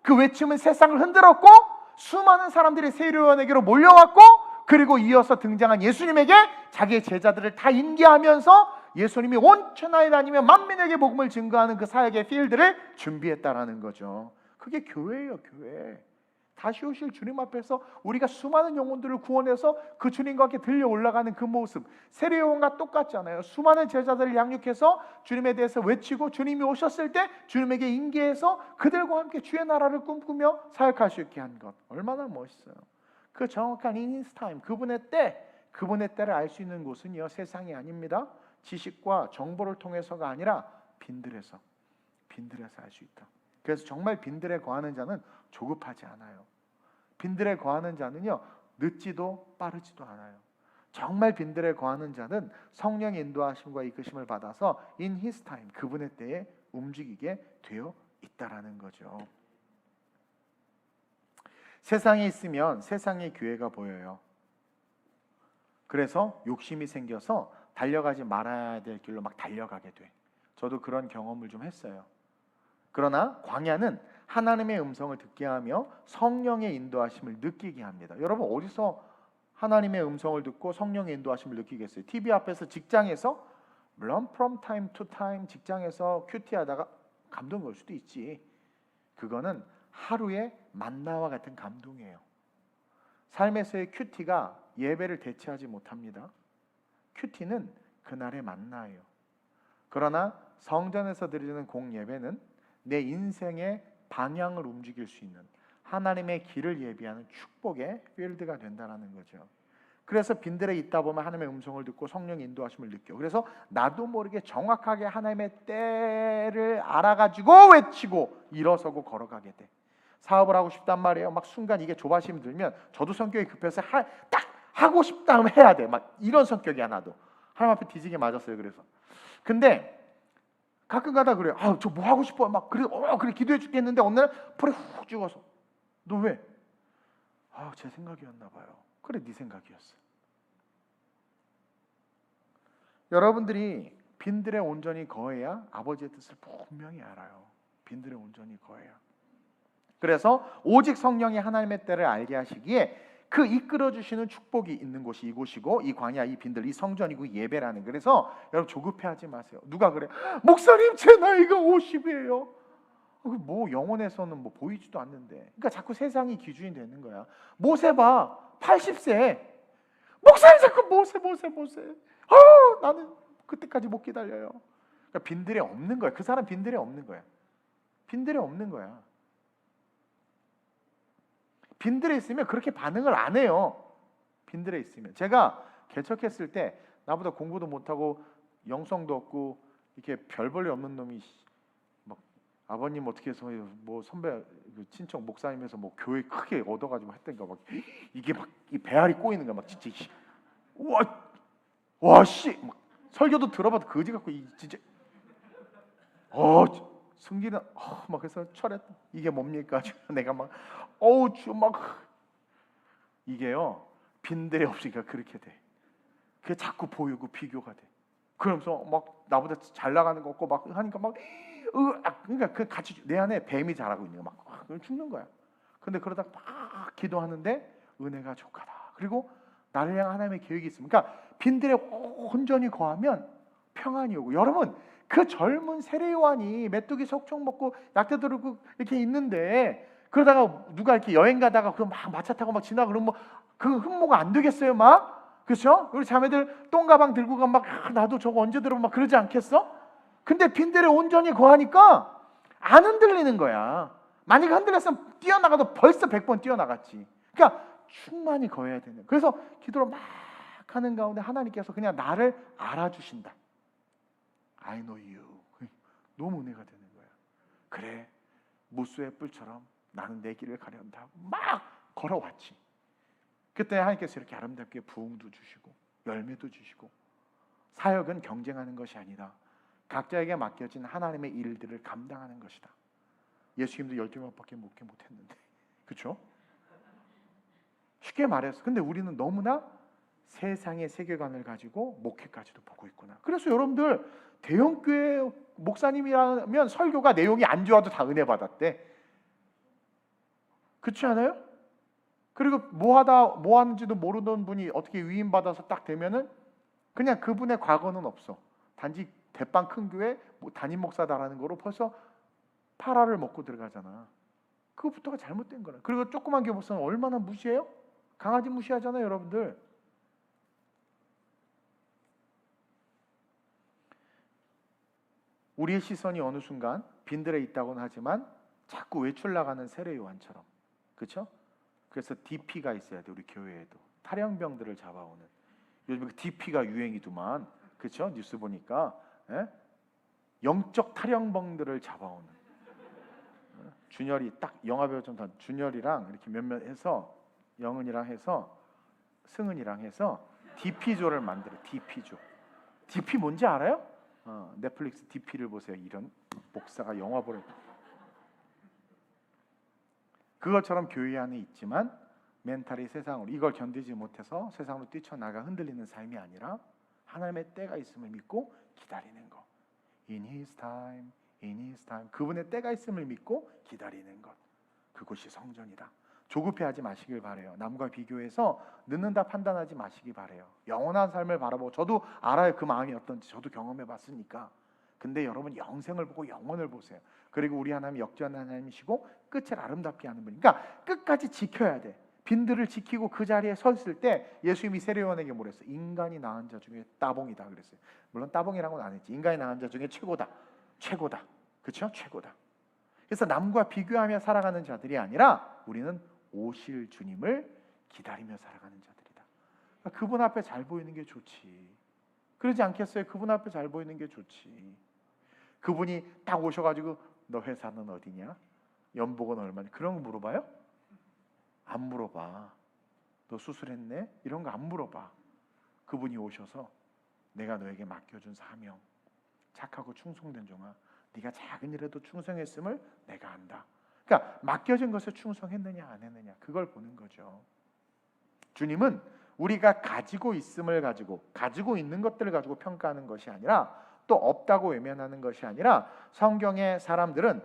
그 외침은 세상을 흔들었고 수많은 사람들이 세례 요한에게로 몰려왔고 그리고 이어서 등장한 예수님에게 자기의 제자들을 다 인계하면서 예수님이 온 천하에 다니며 만민에게 복음을 증거하는 그 사역의 필드를 준비했다라는 거죠. 그게 교회예요, 교회. 다시 오실 주님 앞에서 우리가 수많은 영혼들을 구원해서 그 주님과 함께 들려 올라가는 그 모습, 세례 요한과 똑같잖아요. 수많은 제자들을 양육해서 주님에 대해서 외치고 주님이 오셨을 때 주님에게 인계해서 그들과 함께 주의 나라를 꿈꾸며 사역할 수 있게 한 것, 얼마나 멋있어요. 그 정확한 in his time, 그분의 때, 그분의 때를 알 수 있는 곳은요 세상이 아닙니다. 지식과 정보를 통해서가 아니라 빈들에서 알 수 있다. 그래서 정말 빈들에 거하는 자는 조급하지 않아요. 빈들에 거하는 자는요 늦지도 빠르지도 않아요. 정말 빈들에 거하는 자는 성령의 인도하심과 이끄심을 받아서 in his time, 그분의 때에 움직이게 되어 있다라는 거죠. 세상에 있으면 세상의 교회가 보여요. 그래서 욕심이 생겨서 달려가지 말아야 될 길로 막 달려가게 돼. 저도 그런 경험을 좀 했어요. 그러나 광야는 하나님의 음성을 듣게 하며 성령의 인도하심을 느끼게 합니다. 여러분 어디서 하나님의 음성을 듣고 성령의 인도하심을 느끼겠어요? TV 앞에서, 직장에서, 물론 from time to time 직장에서 큐티하다가 감동 올 수도 있지. 그거는 하루의 만나와 같은 감동이에요. 삶에서의 큐티가 예배를 대체하지 못합니다. 큐티는 그날의 만나예요. 그러나 성전에서 드리는 공예배는 내 인생의 방향을 움직일 수 있는 하나님의 길을 예비하는 축복의 필드가 된다는 거죠. 그래서 빈들에 있다 보면 하나님의 음성을 듣고 성령의 인도하심을 느껴. 그래서 나도 모르게 정확하게 하나님의 때를 알아가지고 외치고 일어서고 걸어가게 돼. 사업을 하고 싶단 말이에요. 막 순간 이게 조바심이 들면 저도 성격이 급해서 딱 하고 싶다 하면 해야 돼. 막 이런 성격이야 나도. 하나님 앞에 뒤지게 맞았어요. 그래서 근데 가끔가다 그래요. 저 뭐 하고 싶어. 막 그래 기도해 죽겠는데 어느 날 불에 훅 죽어서 너 왜? 제 생각이었나 봐요. 그래 네 생각이었어. 여러분들이 빈들에 온전히 거해야 아버지의 뜻을 분명히 알아요. 빈들에 온전히 거해야. 그래서 오직 성령이 하나님의 때를 알게 하시기에 그 이끌어 주시는 축복이 있는 곳이 이곳이고 이 광야, 이 빈들, 이 성전이고 예배라는. 그래서 여러분 조급해하지 마세요. 누가 그래? 목사님 제 나이가 50이에요. 뭐 영혼에서는 뭐 보이지도 않는데. 그러니까 자꾸 세상이 기준이 되는 거야. 모세 봐, 80세. 목사님 자꾸 모세. 나는 그때까지 못 기다려요. 그러니까 빈들에 없는 거야. 그 사람 빈들에 없는 거야. 빈들에 없는 거야. 빈들에 있으면 그렇게 반응을 안 해요. 빈들에 있으면. 제가 개척했을 때 나보다 공부도 못하고 영성도 없고 이렇게 별 볼일 없는 놈이 막 아버님 어떻게 해서 뭐 선배 친척 목사님에서 뭐 교회 크게 얻어가지고 했던가 막 이게 막 이 배알이 꼬이는 거야. 막 진짜 와씨 막 설교도 들어봐도 거지 같고 진짜 승기는 막 그래서 철회 이게 뭡니까? 내가 막 막 이게요 빈들이 없으니까 그렇게 돼. 그게 자꾸 보이고 비교가 돼. 그러면서 막 나보다 잘 나가는 거 없고 막 하니까 막 그러니까 그 같이 내 안에 뱀이 자라고 있는 거 막 죽는 거야. 근데 그러다 막 기도하는데 은혜가 족하다. 그리고 나를 향한 하나님의 계획이 있습니다. 그러니까 빈들에 온전히 거하면 평안이 오고 여러분 그 젊은 세례요한이 메뚜기 속총 먹고 약대 들고 이렇게 있는데 그러다가 누가 이렇게 여행 가다가 그 막 마차 타고 막 지나가 그러면 그 흠모가 안 되겠어요 막 그렇죠? 우리 자매들 똥가방 들고 가 막 나도 저거 언제 들어 막 그러지 않겠어? 근데 빈들에 온전히 거하니까 안 흔들리는 거야. 만약에 흔들렸으면 뛰어나가도 벌써 100번 뛰어나갔지. 그러니까 충만히 거해야 되는. 그래서 기도를 막 하는 가운데 하나님께서 그냥 나를 알아주신다. I know you. 너무 은혜가 되는 거야. 그래 무수의 뿔처럼 나는 내 길을 가련다 하고 막 걸어왔지. 그때 하나님께서 이렇게 아름답게 부흥도 주시고 열매도 주시고 사역은 경쟁하는 것이 아니다. 각자에게 맡겨진 하나님의 일들을 감당하는 것이다. 예수님도 12명밖에 못했는데 그렇죠? 쉽게 말해서 근데 우리는 너무나 세상의 세계관을 가지고 목회까지도 보고 있구나. 그래서 여러분들 대형교회 목사님이라면 설교가 내용이 안 좋아도 다 은혜 받았대. 그렇지 않아요? 그리고 뭐 하는지도 모르던 분이 어떻게 위임 받아서 딱 되면은 그냥 그분의 과거는 없어. 단지 대빵 큰 교회 담임 목사다라는 거로 벌써 파라를 먹고 들어가잖아. 그것부터가 잘못된 거라. 그리고 조그만 교회 목사는 얼마나 무시해요? 강아지 무시하잖아요, 여러분들. 우리의 시선이 어느 순간 빈들에 있다고는 하지만 자꾸 외출 나가는 세례 요한처럼, 그렇죠? 그래서 DP가 있어야 돼. 우리 교회에도 탈영병들을 잡아오는. 요즘 DP가 유행이더만, 그렇죠? 뉴스 보니까 영적 탈영병들을 잡아오는. 준열이 딱 영화배우 좀 더 준열이랑 이렇게 몇몇 해서 영은이랑 해서 승은이랑 해서 DP조를 만들어. DP조. DP 뭔지 알아요? 넷플릭스 DP를 보세요. 이런 목사가 영화 보는 그것처럼 교회 안에 있지만 멘탈이 세상으로 이걸 견디지 못해서 세상으로 뛰쳐나가 흔들리는 삶이 아니라 하나님의 때가 있음을 믿고 기다리는 것. In His time, in His time. 그분의 때가 있음을 믿고 기다리는 것. 그것이 성전이다. 조급해하지 마시길 바래요. 남과 비교해서 늦는다 판단하지 마시기 바래요. 영원한 삶을 바라보고 저도 알아요. 그 마음이 어떤지 저도 경험해봤으니까. 근데 여러분 영생을 보고 영원을 보세요. 그리고 우리 하나님 역전한 하나님이시고 끝을 아름답게 하는 분이니까 그러니까 끝까지 지켜야 돼. 빈들을 지키고 그 자리에 서 있을 때 예수님이 세례요한에게 뭐랬어? 인간이 낳은 자 중에 따봉이다 그랬어요. 물론 따봉이라고는 안 했지. 인간이 낳은 자 중에 최고다. 그렇죠? 최고다. 그래서 남과 비교하며 살아가는 자들이 아니라 우리는 오실 주님을 기다리며 살아가는 자들이다. 그러니까 그분 앞에 잘 보이는 게 좋지. 그러지 않겠어요? 그분 앞에 잘 보이는 게 좋지. 그분이 딱 오셔가지고 너 회사는 어디냐? 연봉은 얼마냐? 그런 거 물어봐요? 안 물어봐. 너 수술했네? 이런 거 안 물어봐. 그분이 오셔서 내가 너에게 맡겨준 사명, 착하고 충성된 종아, 네가 작은 일에도 충성했음을 내가 안다. 그러니까 맡겨진 것에 충성했느냐 안 했느냐 그걸 보는 거죠. 주님은 우리가 가지고 있음을 가지고 있는 것들을 가지고 평가하는 것이 아니라 또 없다고 외면하는 것이 아니라 성령의 사람들은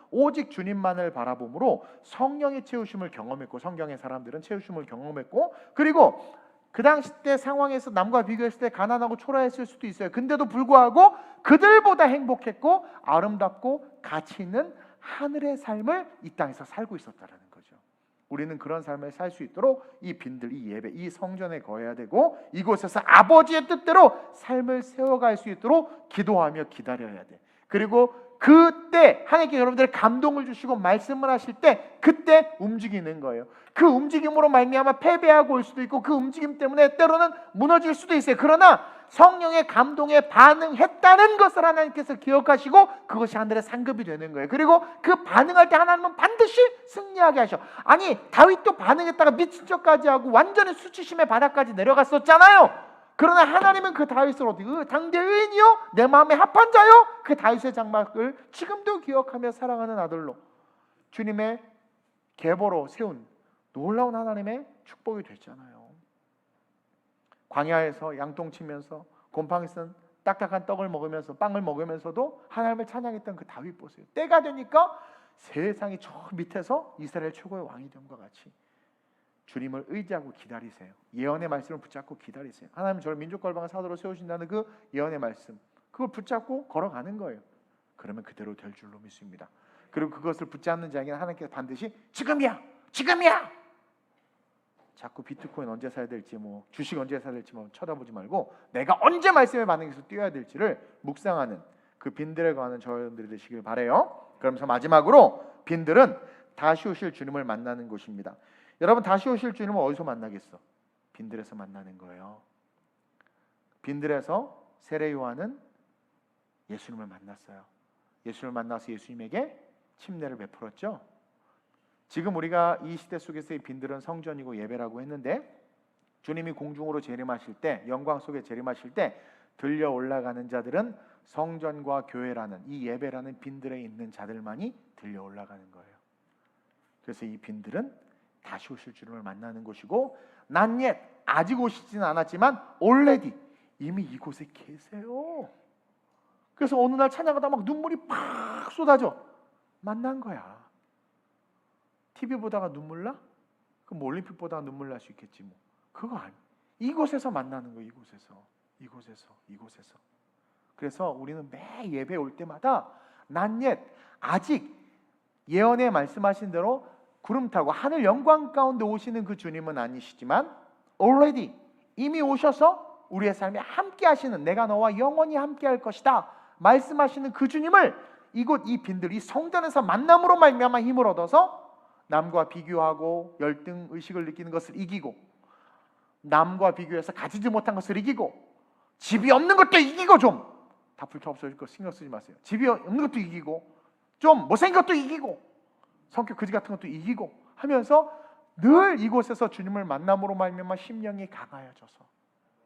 오직 주님만을 바라보므로 성령의 채우심을 경험했고 성경의 사람들은 채우심을 경험했고 그리고 그 당시 때 상황에서 남과 비교했을 때 가난하고 초라했을 수도 있어요. 근데도 불구하고 그들보다 행복했고 아름답고 가치 있는 하늘의 삶을 이 땅에서 살고 있었다라는 거죠. 우리는 그런 삶을 살 수 있도록 이 빈들, 이 예배, 이 성전에 거해야 되고 이곳에서 아버지의 뜻대로 삶을 세워갈 수 있도록 기도하며 기다려야 돼. 그리고 그때 하나님께 여러분들 감동을 주시고 말씀을 하실 때 그때 움직이는 거예요. 그 움직임으로 말미암아 패배하고 올 수도 있고 그 움직임 때문에 때로는 무너질 수도 있어요. 그러나 성령의 감동에 반응했다는 것을 하나님께서 기억하시고 그것이 하늘의 상급이 되는 거예요. 그리고 그 반응할 때 하나님은 반드시 승리하게 하셔. 아니 다윗도 반응했다가 미친 척까지 하고 완전히 수치심의 바닥까지 내려갔었잖아요. 그러나 하나님은 그 다윗을 어떻게 당대 의인이요 내 마음에 합한 자요 그 다윗의 장막을 지금도 기억하며 사랑하는 아들로 주님의 계보로 세운 놀라운 하나님의 축복이 됐잖아요. 광야에서 양똥 치면서 곰팡이 쓴 딱딱한 떡을 먹으면서 빵을 먹으면서도 하나님을 찬양했던 그 다윗 보세요. 때가 되니까 세상이 저 밑에서 이스라엘 최고의 왕이 됨과 같이 주님을 의지하고 기다리세요. 예언의 말씀을 붙잡고 기다리세요. 하나님 저를 민족걸방의 사도로 세우신다는 그 예언의 말씀, 그걸 붙잡고 걸어가는 거예요. 그러면 그대로 될 줄로 믿습니다. 그리고 그것을 붙잡는 자에게는 하나님께서 반드시 지금이야, 지금이야. 자꾸 비트코인 언제 사야 될지, 뭐 주식 언제 사야 될지 뭐 쳐다보지 말고 내가 언제 말씀에 반응해서 뛰어야 될지를 묵상하는 그 빈들에 관한 저여러분들이 되시길 바래요. 그러면서 마지막으로 빈들은 다시 오실 주님을 만나는 곳입니다. 여러분 다시 오실 주님은 어디서 만나겠어? 빈들에서 만나는 거예요. 빈들에서 세례 요한은 예수님을 만났어요. 예수님을 만나서 예수님에게 침례를 베풀었죠. 지금 우리가 이 시대 속에서의 빈들은 성전이고 예배라고 했는데 주님이 공중으로 재림하실 때 영광 속에 재림하실 때 들려 올라가는 자들은 성전과 교회라는 이 예배라는 빈들에 있는 자들만이 들려 올라가는 거예요. 그래서 이 빈들은 다시 오실 주님을 만나는 곳이고 난 옛 아직 오시지는 않았지만 already 이미 이곳에 계세요. 그래서 어느 날 찬양하다 막 눈물이 팍 쏟아져. 만난 거야. TV 보다가 눈물 나? 그럼 올림픽 보다가 눈물 날 수 있겠지 뭐. 그거 아니. 이곳에서 만나는 거야. 이곳에서. 그래서 우리는 매 예배 올 때마다 난 옛 아직 예언에 말씀하신 대로 구름 타고 하늘 영광 가운데 오시는 그 주님은 아니시지만 already 이미 오셔서 우리의 삶에 함께 하시는 내가 너와 영원히 함께 할 것이다 말씀하시는 그 주님을 이곳 이 빈들 이 성전에서 만남으로 말미암아 힘을 얻어서 남과 비교하고 열등 의식을 느끼는 것을 이기고 남과 비교해서 가지지 못한 것을 이기고 집이 없는 것도 이기고 좀 다 불타 없어질 거 신경 쓰지 마세요. 집이 없는 것도 이기고 좀 못생긴 것도 이기고 성격 거지 같은 것도 이기고 하면서 늘 이곳에서 주님을 만남으로 말미암아 심령이 강하여져서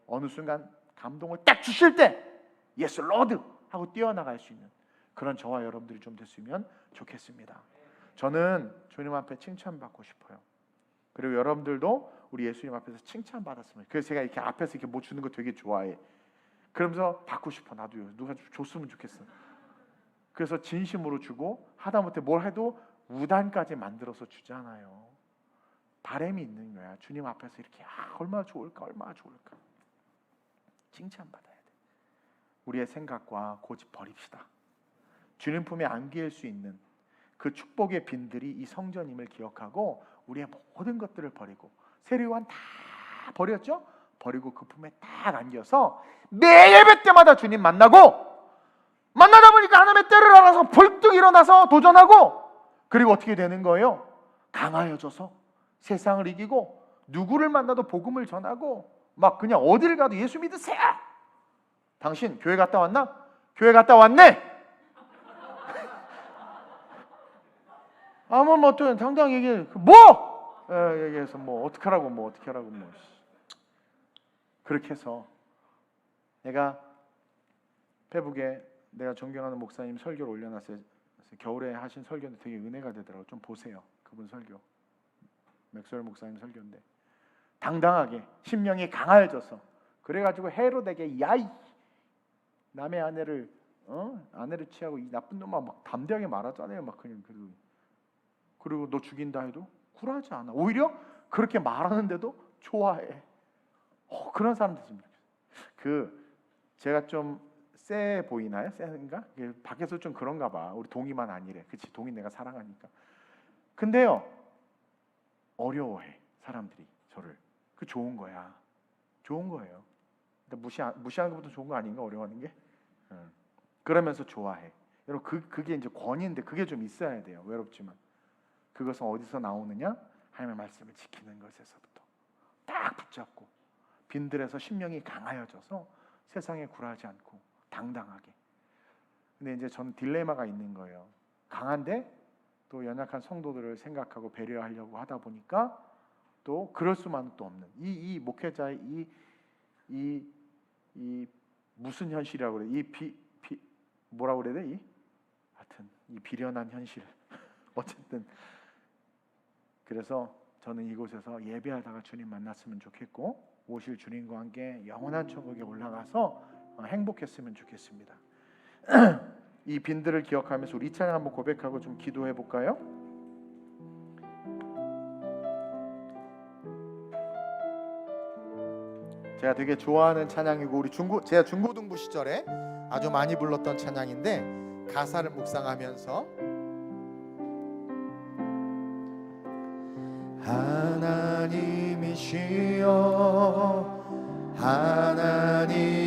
어느 순간 감동을 딱 주실 때 예수 로드 하고 뛰어나갈 수 있는 그런 저와 여러분들이 좀 됐으면 좋겠습니다. 저는 주님 앞에 칭찬받고 싶어요. 그리고 여러분들도 우리 예수님 앞에서 칭찬받았으면 그래서 제가 이렇게 앞에서 이렇게 뭐 주는 거 되게 좋아해. 그러면서 받고 싶어. 나도요. 누가 줬으면 좋겠어. 그래서 진심으로 주고 하다못해 뭘 해도 우단까지 만들어서 주잖아요. 바람이 있는 거야. 주님 앞에서 이렇게 얼마나 좋을까. 칭찬받아야 돼. 우리의 생각과 고집 버립시다. 주님 품에 안길 수 있는 그 축복의 빈들이 이 성전임을 기억하고 우리의 모든 것들을 버리고 세례요한 다 버렸죠? 버리고 그 품에 딱 안겨서 매 예배 때마다 주님 만나고 만나다 보니까 하나님의 때를 알아서 벌떡 일어나서 도전하고 그리고 어떻게 되는 거예요? 강하여져서 세상을 이기고 누구를 만나도 복음을 전하고 막 그냥 어딜 가도 예수 믿으세요. 당신 교회 갔다 왔나? 교회 갔다 왔네. 아무 뭐 또 당당히 얘기해. 뭐? 얘기해서 뭐 어떻게 하라고 뭐. 그렇게 해서 내가 페북에 내가 존경하는 목사님 설교를 올려놨어요. 겨울에 하신 설교는 되게 은혜가 되더라고요. 좀 보세요. 그분 설교. 맥스웰 목사님 설교인데 당당하게 심령이 강하여져서 그래가지고 헤롯에게 야이 남의 아내를 취하고 이 나쁜 놈아 막 담대하게 말하잖아요. 막 그냥 그리고 너 죽인다 해도 굴하지 않아. 오히려 그렇게 말하는데도 좋아해. 그런 사람들 그 제가 좀 세 보이나요? 세인가? 밖에서 좀 그런가 봐. 우리 동이만 아니래. 그치? 동이 내가 사랑하니까. 근데요. 어려워해 사람들이 저를. 그 좋은 거야. 좋은 거예요. 무시하는 것부터 좋은 거 아닌가? 어려워하는 게. 그러면서 좋아해. 여러분 그게 이제 권위인데 그게 좀 있어야 돼요. 외롭지만 그것은 어디서 나오느냐? 하나님의 말씀을 지키는 것에서부터 딱 붙잡고 빈들에서 심령이 강하여져서 세상에 굴하지 않고 당당하게. 근데 이제 저는 딜레마가 있는 거예요. 강한데 또 연약한 성도들을 생각하고 배려하려고 하다 보니까 또 그럴 수만은 또 없는 이 목회자의 이 무슨 현실이라고 그래? 뭐라고 그래야 돼? 하여튼 이 비련한 현실. 어쨌든 그래서 저는 이곳에서 예배하다가 주님 만났으면 좋겠고 오실 주님과 함께 영원한 천국에 올라가서 행복했으면 좋겠습니다. 이 빈들을 기억하면서 우리 이 찬양 한번 고백하고 좀 기도해 볼까요? 제가 되게 좋아하는 찬양이고 제가 중고등부 시절에 아주 많이 불렀던 찬양인데 가사를 묵상하면서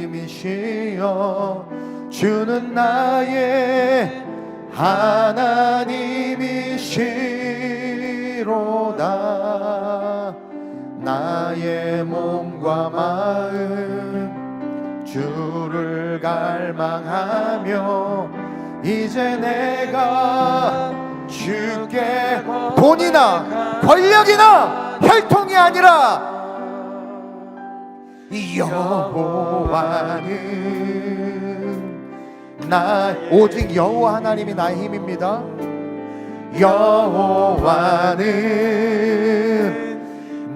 하나님이시여 주는 나의 하나님이시로다. 나의 몸과 마음 주를 갈망하며 이제 내가 주께 돈이나 권력이나 혈통이 아니라 여호와는 오직 여호와 하나님이 나의 힘입니다. 여호와는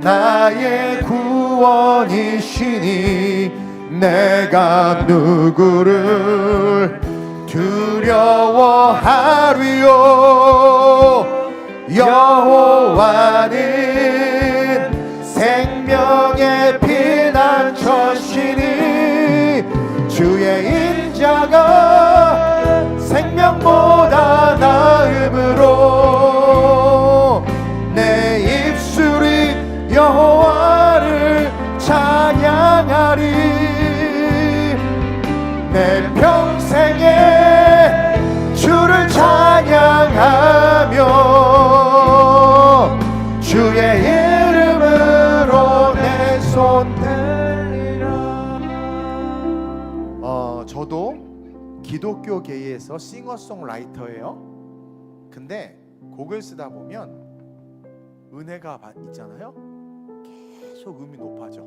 나의 구원이시니 내가 누구를 두려워하리요. 여호와는 생명의 피난처시니 주의 인자가 생명보다 나음으로 내 입술이 여호와를 찬양하리. 내 평생에 주를 찬양하며 주의 이름으로 내 손 들리라. 저도 기독교계에서 싱어송라이터예요. 근데 곡을 쓰다 보면 은혜가 있잖아요. 계속 음이 높아져.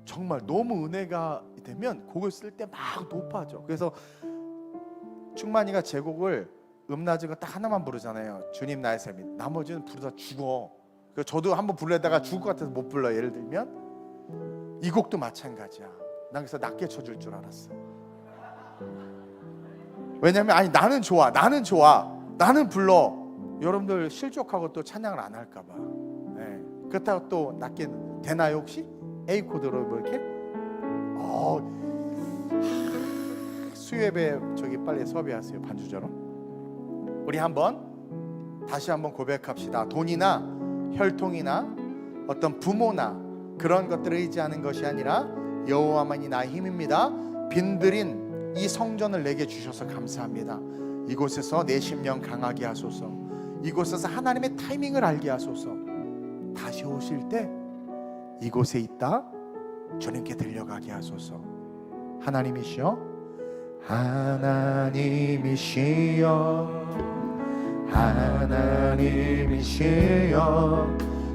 정말 너무 은혜가 되면 곡을 쓸 때 막 높아져. 그래서 충만이가 제 곡을 낮은 거 딱 하나만 부르잖아요. 주님 나의 샘이. 나머지는 부르다 죽어. 그래서 저도 한번 부르려다가 죽을 것 같아서 못 불러. 예를 들면 이 곡도 마찬가지야. 난 그래서 낮게 쳐줄 줄 알았어. 왜냐면 나는 좋아. 나는 불러. 여러분들 실족하고 또 찬양을 안 할까 봐. 네. 그렇다고 또 낮게 되나요 혹시? A 코드로 뭐 이렇게? 수요예배 저기 빨리 섭외하세요. 반주자로. 우리 다시 한번 고백합시다. 돈이나 혈통이나 어떤 부모나 그런 것들을 의지하는 것이 아니라 여호와만이 나의 힘입니다. 빈들인 이 성전을 내게 주셔서 감사합니다. 이곳에서 내 심령 강하게 하소서. 이곳에서 하나님의 타이밍을 알게 하소서. 다시 오실 때 이곳에 있다 주님께 들려가게 하소서. 하나님이시여, 하나님이시여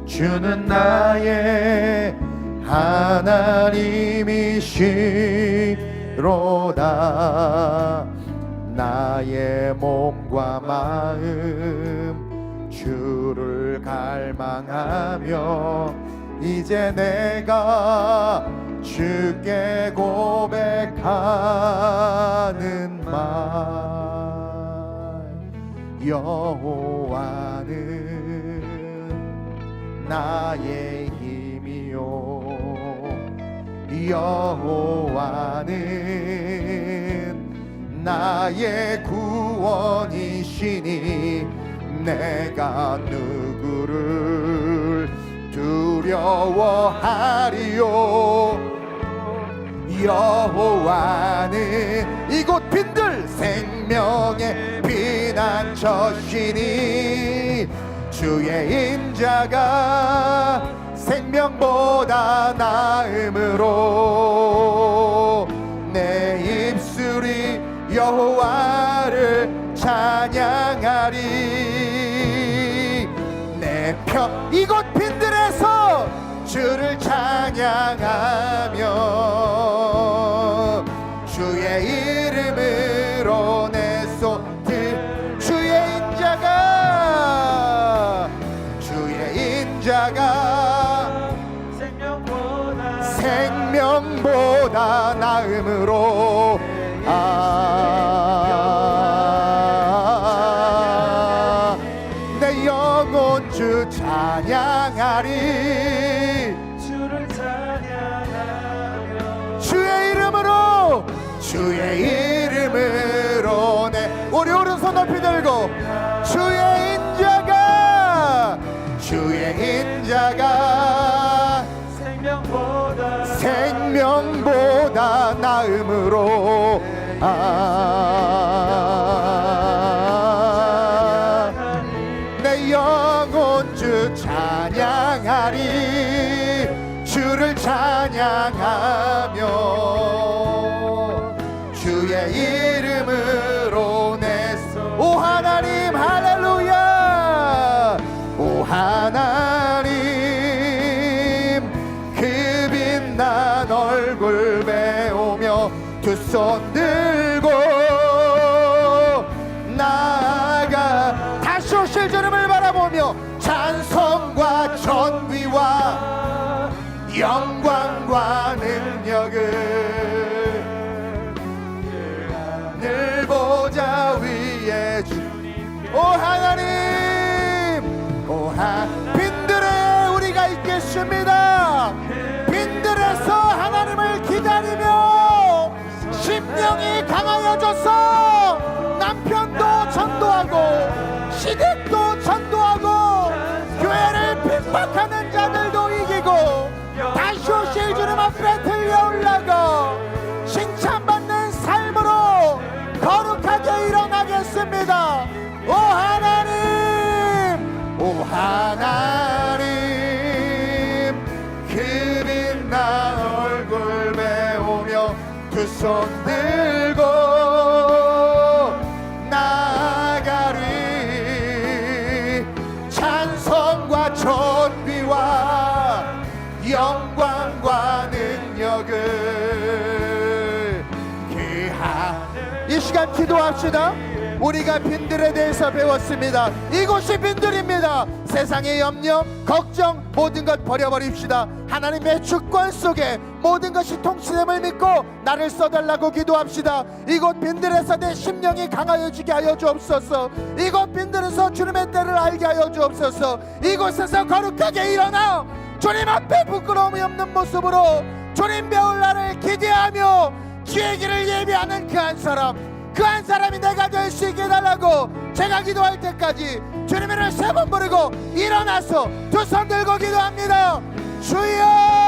주는 나의 하나님이시로다. 나의 몸과 마음 주를 갈망하며 이제 내가 주께 고백하는 말. 여호와는 나의 힘이요 여호와는 나의 구원이시니 내가 누구를 두려워하리요. 여호와는 이곳 빈들 생명의 피난처시니 주의 인자가 생명보다 나음으로 내 입술이 여호와를 찬양하리. 내 편 이곳 빈들에서 주를 찬양하며 주의 이름으로 내 손들 주의 인자가 생명보다 나음으로 내 영혼 주 찬양하리. 주의 이름으로 내 우리 오른손 높이 들고 주의 인자가 생명보다 나음으로 내 영혼 주 찬양하리. 주를 찬양하며 주의 이름으로 오 하나님 할렐루야. 오 하나님 그 빛난 얼굴 배우며 두 손 들고 나아가 다시 오실 주님을 바라보며 찬송과 존귀와 영광과 능력을 늘 보좌 위에 오 하나님 빈들에 우리가 있겠습니다. 빈들에서 하나님을 기다리며 심령이 강하여져서 남편도 전도하고 시댁도 전도하고 교회를 핍박하는 자들도 이기고 다시 오실 주님 앞에 들려 올라가 칭찬받는 삶으로 거룩하게 일어나겠습니다. 오 하나님 그 빛난 얼굴 배우며 두 손 들고 나아가리. 찬송과 존귀와 영광과 능력을 이 시간 기도합시다. 우리가 빈들에 대해서 배웠습니다. 이곳이 빈들입니다. 세상의 염려, 걱정 모든 것 버려버립시다. 하나님의 주권 속에 모든 것이 통치됨을 믿고 나를 써달라고 기도합시다. 이곳 빈들에서 내 심령이 강하여지게 하여 주옵소서. 이곳 빈들에서 주님의 때를 알게 하여 주옵소서. 이곳에서 거룩하게 일어나 주님 앞에 부끄러움이 없는 모습으로 주님 배울 날을 기대하며 주의 길을 예비하는 그 한 사람이 내가 될 수 있게 해달라고 제가 기도할 때까지 주님의 이름을 3번 부르고 일어나서 두 손 들고 기도합니다. 주여